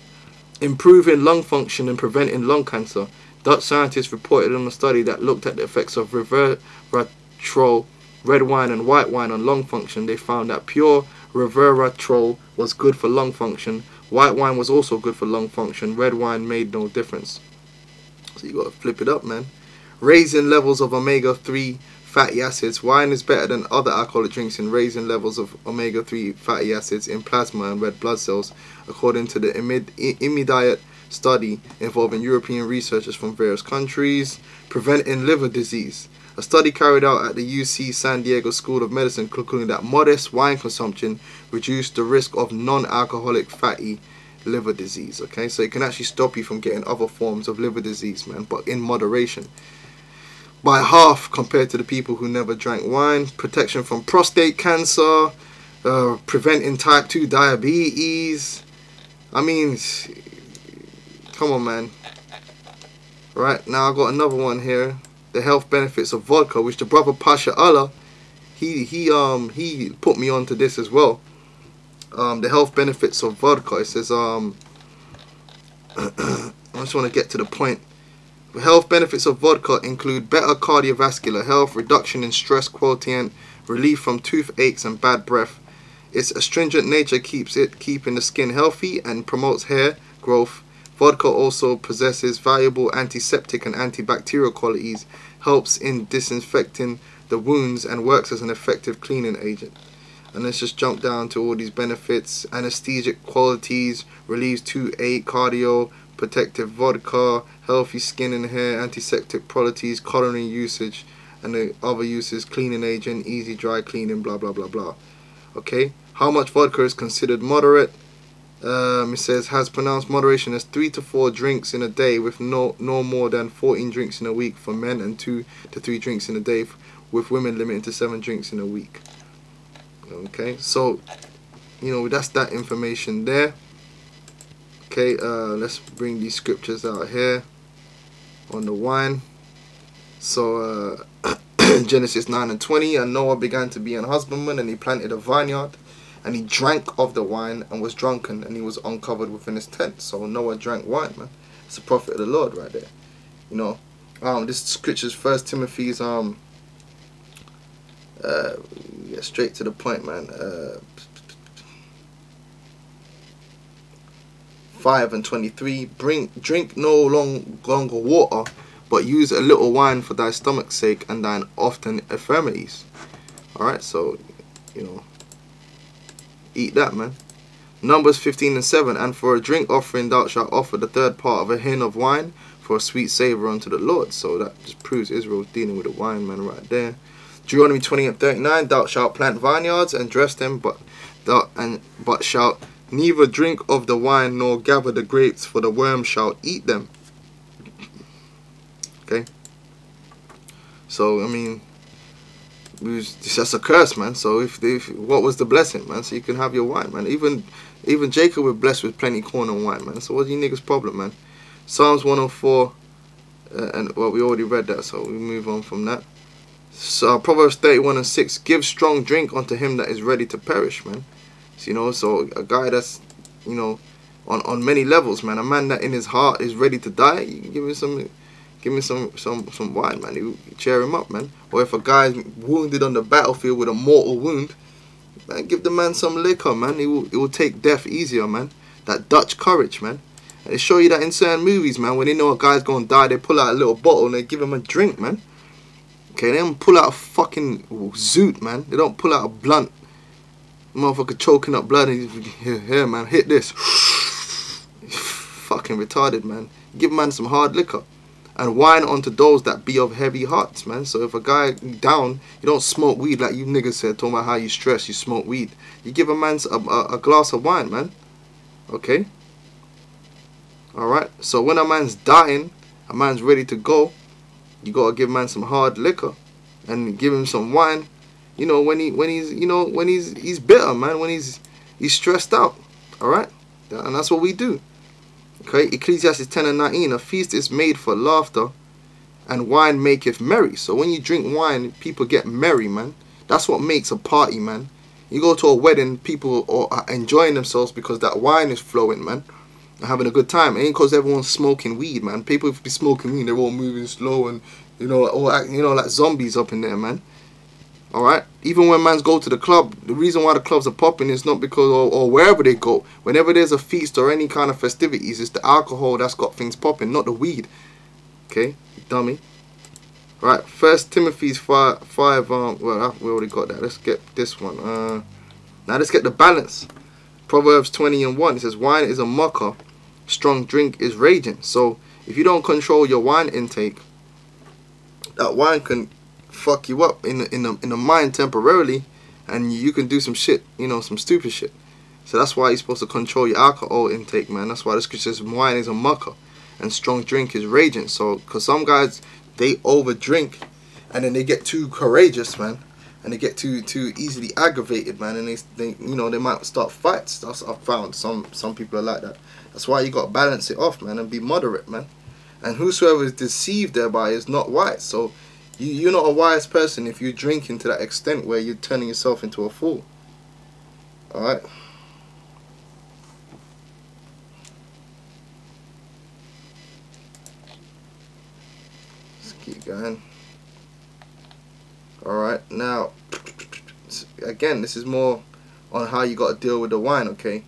improving lung function and preventing lung cancer. Dutch scientists reported on a study that looked at the effects of resveratrol, red wine and white wine on lung function. They found that pure resveratrol was good for lung function. White wine was also good for lung function. Red wine made no difference. So you got to flip it up, man. Raising levels of omega-3 fatty acids. Wine is better than other alcoholic drinks in raising levels of omega-3 fatty acids in plasma and red blood cells, according to the immediate study involving European researchers from various countries. Preventing liver disease. A study carried out at the UC San Diego School of Medicine concluded that modest wine consumption reduced the risk of non-alcoholic fatty liver disease. Okay, so it can actually stop you from getting other forms of liver disease, man, but in moderation. By half compared to the people who never drank wine. Protection from prostate cancer. Preventing type 2 diabetes. I mean, come on, man. Right, now I got another one here. The health benefits of vodka, which the brother Pasha Allah, he put me onto this as well. The health benefits of vodka. It says I just want to get to the point. The health benefits of vodka include better cardiovascular health, reduction in stress quotient, relief from toothaches and bad breath. Its astringent nature keeps it keeping the skin healthy and promotes hair growth. Vodka also possesses valuable antiseptic and antibacterial qualities, helps in disinfecting the wounds, and works as an effective cleaning agent. And let's just jump down to all these benefits. Anesthetic qualities, relieves toothache, cardio, protective vodka, healthy skin and hair, antiseptic properties, culinary usage, and the other uses, cleaning agent, easy dry cleaning, blah blah blah blah. Okay, how much vodka is considered moderate? It says has pronounced moderation as 3 to 4 drinks in a day, with no more than 14 drinks in a week for men and 2 to 3 drinks in a day with women limited to 7 drinks in a week. Okay, so you know, that's that information there. Okay, let's bring these scriptures out here on the wine. So Genesis 9:20, and Noah began to be an husbandman, and he planted a vineyard, and he drank of the wine and was drunken, and he was uncovered within his tent. So Noah drank wine, man. It's the prophet of the Lord right there. You know, this scripture's 1 Timothy's get straight to the point, man. 5:23. Drink no longer water, but use a little wine for thy stomach's sake and thine often infirmities. Alright, so, you know, eat that, man. Numbers 15:7. And for a drink offering thou shalt offer the 3rd part of a hin of wine for a sweet savour unto the Lord. So that just proves Israel's dealing with the wine, man, right there. Deuteronomy 20:39. Thou shalt plant vineyards and dress them, but shalt neither drink of the wine nor gather the grapes, for the worm shall eat them. Okay. So I mean, it's just a curse, man. So if what was the blessing, man? So you can have your wine, man. Even Jacob was blessed with plenty corn and wine, man. So what's your niggas' problem, man? Psalms 104, and well, we already read that, so we move on from that. So Proverbs 31:6. Give strong drink unto him that is ready to perish, man. So, you know, so a guy that's, you know, on many levels, man. A man that in his heart is ready to die, you can give him some wine, man. You cheer him up, man. Or if a guy's wounded on the battlefield with a mortal wound, man, give the man some liquor, man. It will take death easier, man. That Dutch courage, man. And they show you that in certain movies, man. When they know a guy's gonna die, they pull out a little bottle and they give him a drink, man. Okay, they don't pull out a fucking zoot, man. They don't pull out a blunt. Motherfucker choking up blood and here, man, hit this. Fucking retarded, man. Give man some hard liquor. And wine unto those that be of heavy hearts, man. So if a guy down, you don't smoke weed like you niggas said, talking about how you stress, you smoke weed. You give a man a glass of wine, man. Okay? Alright? So when a man's dying, a man's ready to go, you gotta give man some hard liquor and give him some wine. You know, when he's bitter, man, when he's stressed out. Alright? And that's what we do. Okay, Ecclesiastes 10:19. A feast is made for laughter, and wine maketh merry. So when you drink wine, people get merry, man. That's what makes a party, man. You go to a wedding, people are enjoying themselves because that wine is flowing, man. They're having a good time. It ain't because everyone's smoking weed, man. People be smoking weed, they're all moving slow and, you know, all act, you know, like zombies up in there, man. Alright, even when mans go to the club, the reason why the clubs are popping is not because, or wherever they go, whenever there's a feast or any kind of festivities, it's the alcohol that's got things popping, not the weed. Okay, dummy. Right, 1 Timothy 5, well, we already got that. Let's get this one. Now let's get the balance. Proverbs 20:1, it says, wine is a mocker, strong drink is raging. So if you don't control your wine intake, that wine can fuck you up in the mind temporarily, and you can do some shit, you know, some stupid shit. So that's why you're supposed to control your alcohol intake, man. That's why the scripture says wine is a mucker and strong drink is raging. So because some guys, they over drink and then they get too courageous, man, and they get too easily aggravated, man, and they you know, they might start fights. That's I've found some people are like that. That's why you got to balance it off, man, and be moderate, man. And whosoever is deceived thereby is not wise. So you're not a wise person if you're drinking to that extent where you're turning yourself into a fool. Alright? Let's keep going. Alright, now, again, this is more on how you got to deal with the wine, okay?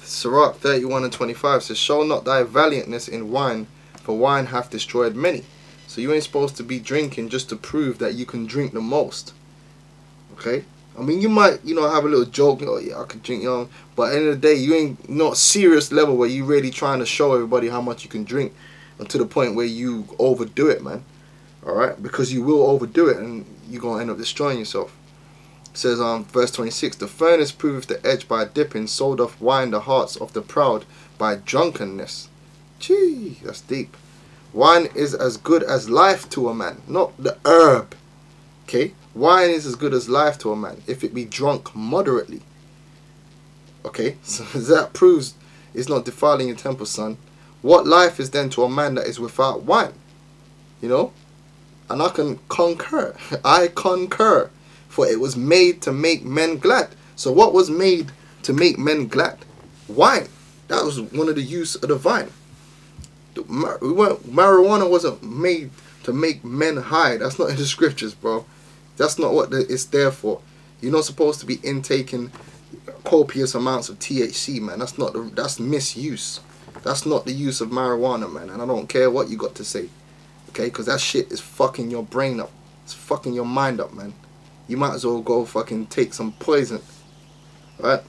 Sirach 31:25 says, show not thy valiantness in wine, for wine hath destroyed many. So you ain't supposed to be drinking just to prove that you can drink the most. Okay? I mean, you might, you know, have a little joke, oh yeah, I can drink, you know, but at the end of the day, you ain't not serious level where you really trying to show everybody how much you can drink, and to the point where you overdo it, man. Alright? Because you will overdo it and you're going to end up destroying yourself. It says verse 26, the furnace proveth the edge by dipping, so doth wine the hearts of the proud by drunkenness. Gee, that's deep. Wine is as good as life to a man, not the herb. Okay? Wine is as good as life to a man, if it be drunk moderately. Okay, so that proves it's not defiling your temple, son. What life is then to a man that is without wine? You know? And I can concur. I concur. For it was made to make men glad. So what was made to make men glad? Wine. That was one of the use of the vine. Marijuana wasn't made to make men high. That's not in the scriptures, bro. That's not what it's there for. You're not supposed to be intaking copious amounts of THC, man. That's misuse. That's not the use of marijuana, man. And I don't care what you got to say, okay? Because that shit is fucking your brain up. It's fucking your mind up, man. You might as well go fucking take some poison, right?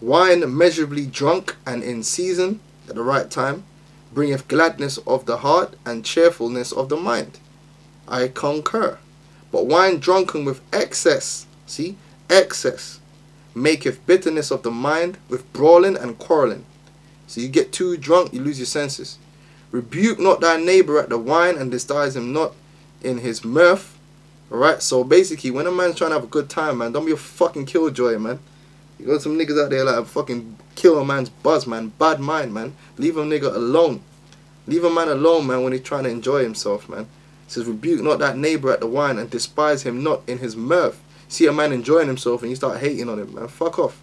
Wine measurably drunk and in season at the right time bringeth gladness of the heart and cheerfulness of the mind. I concur. But wine drunken with excess, see, excess, maketh bitterness of the mind with brawling and quarrelling. So you get too drunk, you lose your senses. Rebuke not thy neighbour at the wine, and despise him not in his mirth. Alright, so basically, when a man's trying to have a good time, man, don't be a fucking killjoy, man. You got some niggas out there like fucking kill a man's buzz, man. Bad mind, man. Leave a nigga alone. Leave a man alone, man, when he's trying to enjoy himself, man. It says, rebuke not that neighbour at the wine, and despise him not in his mirth. See a man enjoying himself and you start hating on him, man. Fuck off.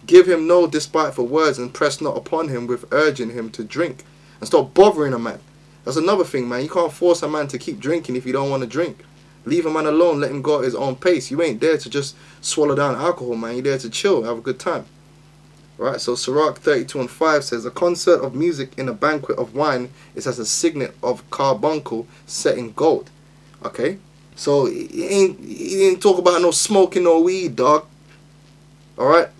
Give him no despiteful words, and press not upon him with urging him to drink. And stop bothering a man. That's another thing, man. You can't force a man to keep drinking if you don't want to drink. Leave a man alone. Let him go at his own pace. You ain't there to just swallow down alcohol, man. You're there to chill, have a good time. Right, so Sirach 32:5 says, a concert of music in a banquet of wine is as a signet of carbuncle set in gold. Okay? So he didn't talk about no smoking no weed, dog. Alright?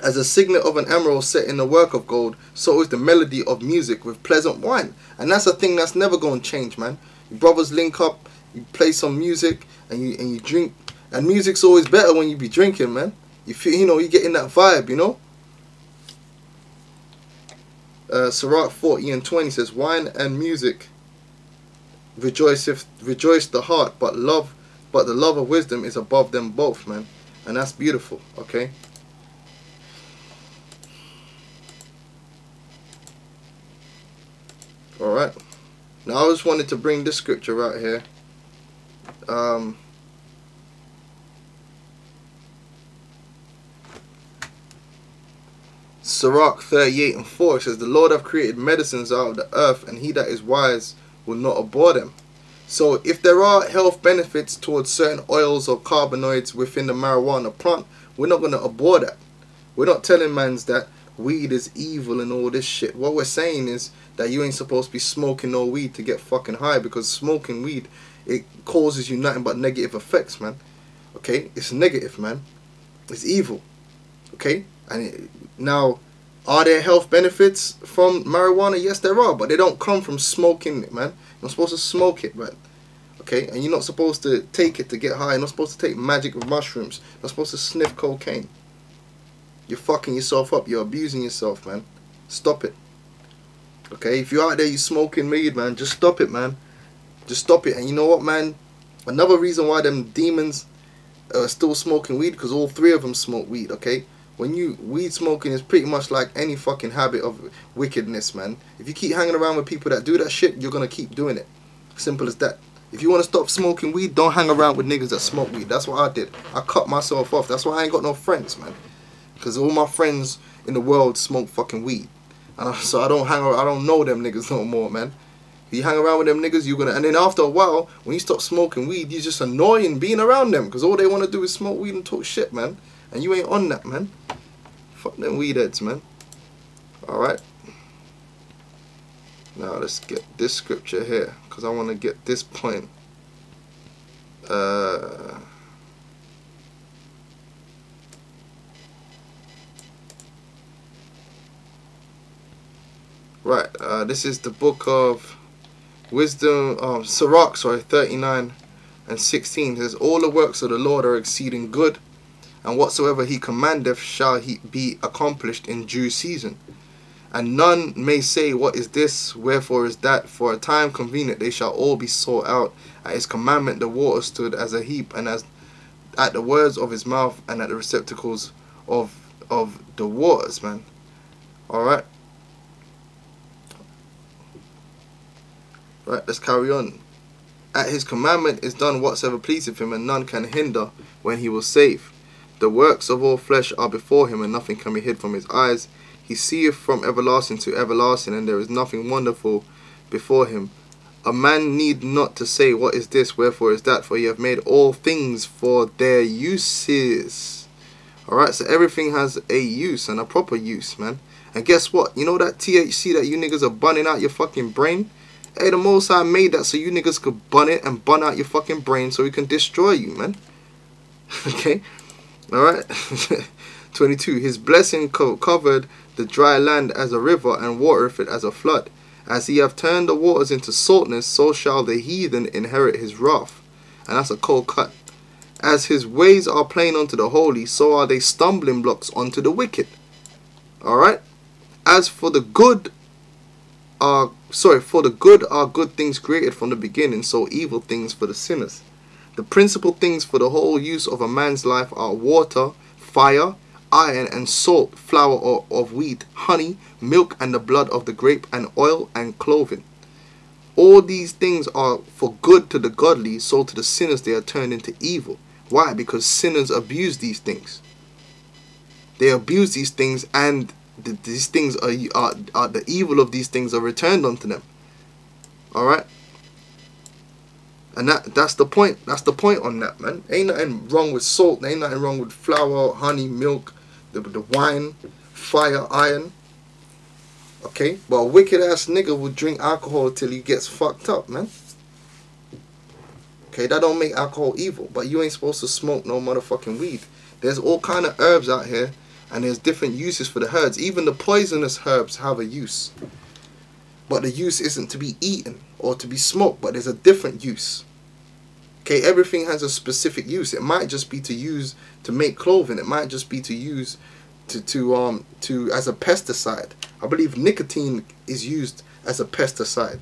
As a signet of an emerald set in the work of gold, so is the melody of music with pleasant wine. And that's a thing that's never going to change, man. Your brothers link up, you play some music, and you drink. And music's always better when you be drinking, man. You feel, you know, you get in that vibe, you know. Sirach 40:20 says, wine and music rejoice the heart, but the love of wisdom is above them both, man. And that's beautiful, okay? Alright. Now I just wanted to bring this scripture right here. Sirach 38:4 says, the Lord hath created medicines out of the earth, and he that is wise will not abhor them. So if there are health benefits towards certain oils or carbanoids within the marijuana plant, we're not going to abhor that. We're not telling mans that weed is evil and all this shit. What we're saying is that you ain't supposed to be smoking no weed to get fucking high, because smoking weed, it causes you nothing but negative effects, man. Okay? It's negative, man. It's evil. Okay? And now, are there health benefits from marijuana? Yes, there are, but they don't come from smoking it, man. You're not supposed to smoke it, man. Okay? And you're not supposed to take it to get high. You're not supposed to take magic mushrooms. You're not supposed to sniff cocaine. You're fucking yourself up. You're abusing yourself, man. Stop it. Okay? If you're out there, you smoking weed, man, just stop it, man. Just stop it. And you know what, man? Another reason why them demons are still smoking weed, because all three of them smoke weed, okay? Weed smoking is pretty much like any fucking habit of wickedness, man. If you keep hanging around with people that do that shit, you're gonna keep doing it. Simple as that. If you want to stop smoking weed, don't hang around with niggas that smoke weed. That's what I did. I cut myself off. That's why I ain't got no friends, man. Because all my friends in the world smoke fucking weed. And so I don't hang around, I don't know them niggas no more, man. If you hang around with them niggas, you're gonna, and then after a while, when you stop smoking weed, you're just annoying being around them, because all they want to do is smoke weed and talk shit, man. And you ain't on that, man. Fuck them weed heads, man. Alright. Now let's get this scripture here, because I want to get this point. Right, this is the book of Wisdom, Sirach, sorry, 39:16. It says, all the works of the Lord are exceeding good, and whatsoever he commandeth shall he be accomplished in due season. And none may say, what is this? Wherefore is that? For a time convenient they shall all be sought out. At his commandment the water stood as a heap, and as at the words of his mouth, and at the receptacles of the waters, man. Alright. Right, let's carry on. At his commandment is done whatsoever pleaseth him, and none can hinder when he will save. The works of all flesh are before him, and nothing can be hid from his eyes. He seeth from everlasting to everlasting, and there is nothing wonderful before him. A man need not to say, what is this? Wherefore is that? For he hath made all things for their uses. Alright, so everything has a use and a proper use, man. And guess what? You know that THC that you niggas are bunning out your fucking brain? Hey, the Most High made that so you niggas could bun it and bun out your fucking brain so he can destroy you, man. Okay? Alright? 22. His blessing covered the dry land as a river, and watereth it as a flood. As he hath turned the waters into saltness, so shall the heathen inherit his wrath. And that's a cold cut. As his ways are plain unto the holy, so are they stumbling blocks unto the wicked. Alright? As for the good are good things created from the beginning, so evil things for the sinners. The principal things for the whole use of a man's life are water, fire, iron and salt, flour of wheat, honey, milk and the blood of the grape, and oil and clothing. All these things are for good to the godly, so to the sinners they are turned into evil. Why? Because sinners abuse these things. They abuse these things, and these things are the evil of these things are returned unto them. Alright? And that's the point. That's the point on that, man. Ain't nothing wrong with salt. Ain't nothing wrong with flour, honey, milk, the wine, fire, iron. Okay? But a wicked ass nigga will drink alcohol till he gets fucked up, man. Okay? That don't make alcohol evil. But you ain't supposed to smoke no motherfucking weed. There's all kind of herbs out here, and there's different uses for the herbs. Even the poisonous herbs have a use. But the use isn't to be eaten or to be smoked, but there's a different use. Okay, everything has a specific use. It might just be to use to make clothing. It might just be to use to as a pesticide. I believe nicotine is used as a pesticide.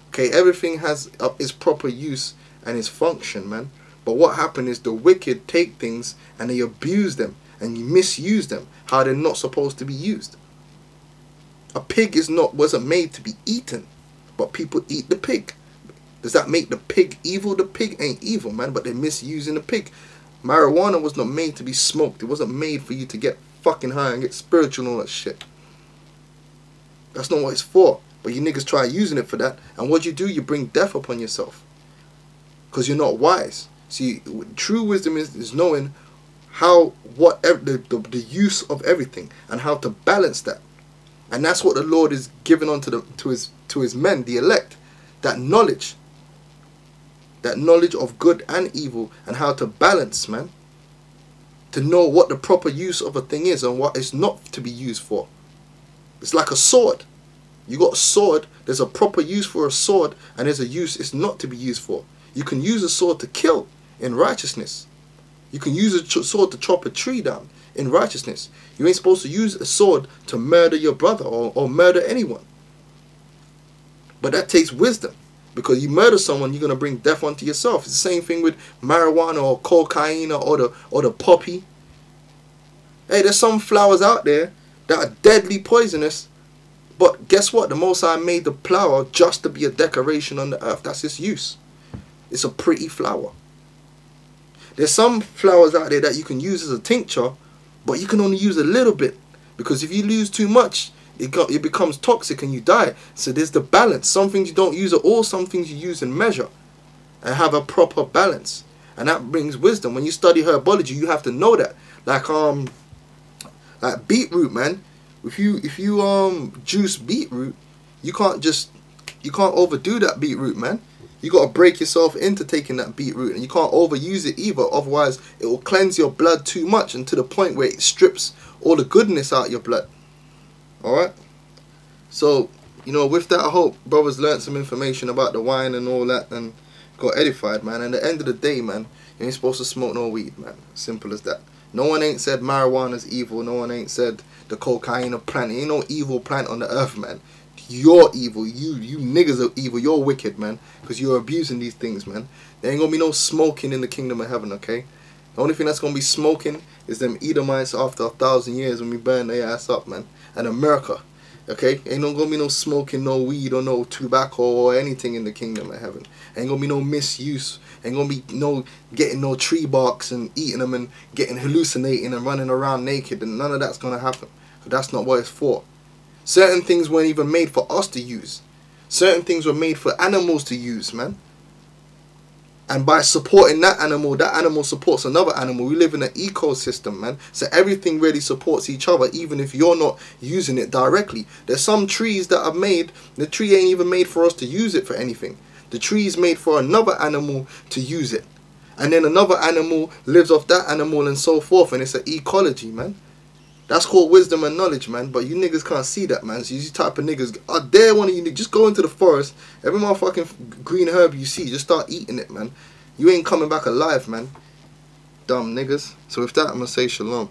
Okay, everything has its proper use and its function, man. But what happened is the wicked take things and they abuse them and you misuse them how they're not supposed to be used. A pig wasn't made to be eaten, but people eat the pig. Does that make the pig evil? The pig ain't evil, man, but they're misusing the pig. Marijuana was not made to be smoked. It wasn't made for you to get fucking high and get spiritual and all that shit. That's not what it's for. But you niggas try using it for that, and what you do, you bring death upon yourself. Because you're not wise. See, true wisdom is knowing the use of everything and how to balance that. And that's what the Lord is giving unto to his men, the elect. That knowledge of good and evil, and how to balance, man. To know what the proper use of a thing is and what it's not to be used for. It's like a sword. You got a sword, there's a proper use for a sword, and there's a use it's not to be used for. You can use a sword to kill in righteousness. You can use a sword to chop a tree down in righteousness. You ain't supposed to use a sword to murder your brother or murder anyone. But that takes wisdom. Because you murder someone, you're going to bring death onto yourself. It's the same thing with marijuana or cocaine or the poppy. Hey, there's some flowers out there that are deadly poisonous. But guess what? The Most High made the flower just to be a decoration on the earth. That's its use. It's a pretty flower. There's some flowers out there that you can use as a tincture, but you can only use a little bit. Because if you lose too much, it becomes toxic and you die. So there's the balance. Some things you don't use at all, some things you use in measure. And have a proper balance. And that brings wisdom. When you study herbology, you have to know that. Like beetroot, man. If you juice beetroot, you can't overdo that beetroot, man. You got to break yourself into taking that beetroot, and you can't overuse it either. Otherwise, it will cleanse your blood too much, and to the point where it strips all the goodness out of your blood. Alright? So, you know, with that, I hope brothers learned some information about the wine and all that, and got edified, man. And at the end of the day, man, you ain't supposed to smoke no weed, man. Simple as that. No one ain't said marijuana's evil. No one ain't said the cocaine plant. Ain't no evil plant on the earth, man. You're evil. You niggas are evil. You're wicked, man. Because you're abusing these things, man. There ain't gonna be no smoking in the kingdom of heaven, okay? The only thing that's gonna be smoking is them Edomites after 1,000 years when we burn their ass up, man. And America, okay? Ain't no gonna be no smoking, no weed or no tobacco or anything in the kingdom of heaven. Ain't gonna be no misuse. Ain't gonna be no getting no tree barks and eating them and getting hallucinating and running around naked, and none of that's gonna happen. But that's not what it's for. Certain things weren't even made for us to use. Certain things were made for animals to use, man. And by supporting that animal supports another animal. We live in an ecosystem, man. So everything really supports each other, even if you're not using it directly. There's some trees that are made, the tree ain't even made for us to use it for anything. The tree is made for another animal to use it. And then another animal lives off that animal and so forth. And it's an ecology, man. That's called wisdom and knowledge, man. But you niggas can't see that, man. So you type of niggas, I dare one of you niggas, just go into the forest. Every motherfucking green herb you see, just start eating it, man. You ain't coming back alive, man. Dumb niggas. So with that, I'm going to say shalom.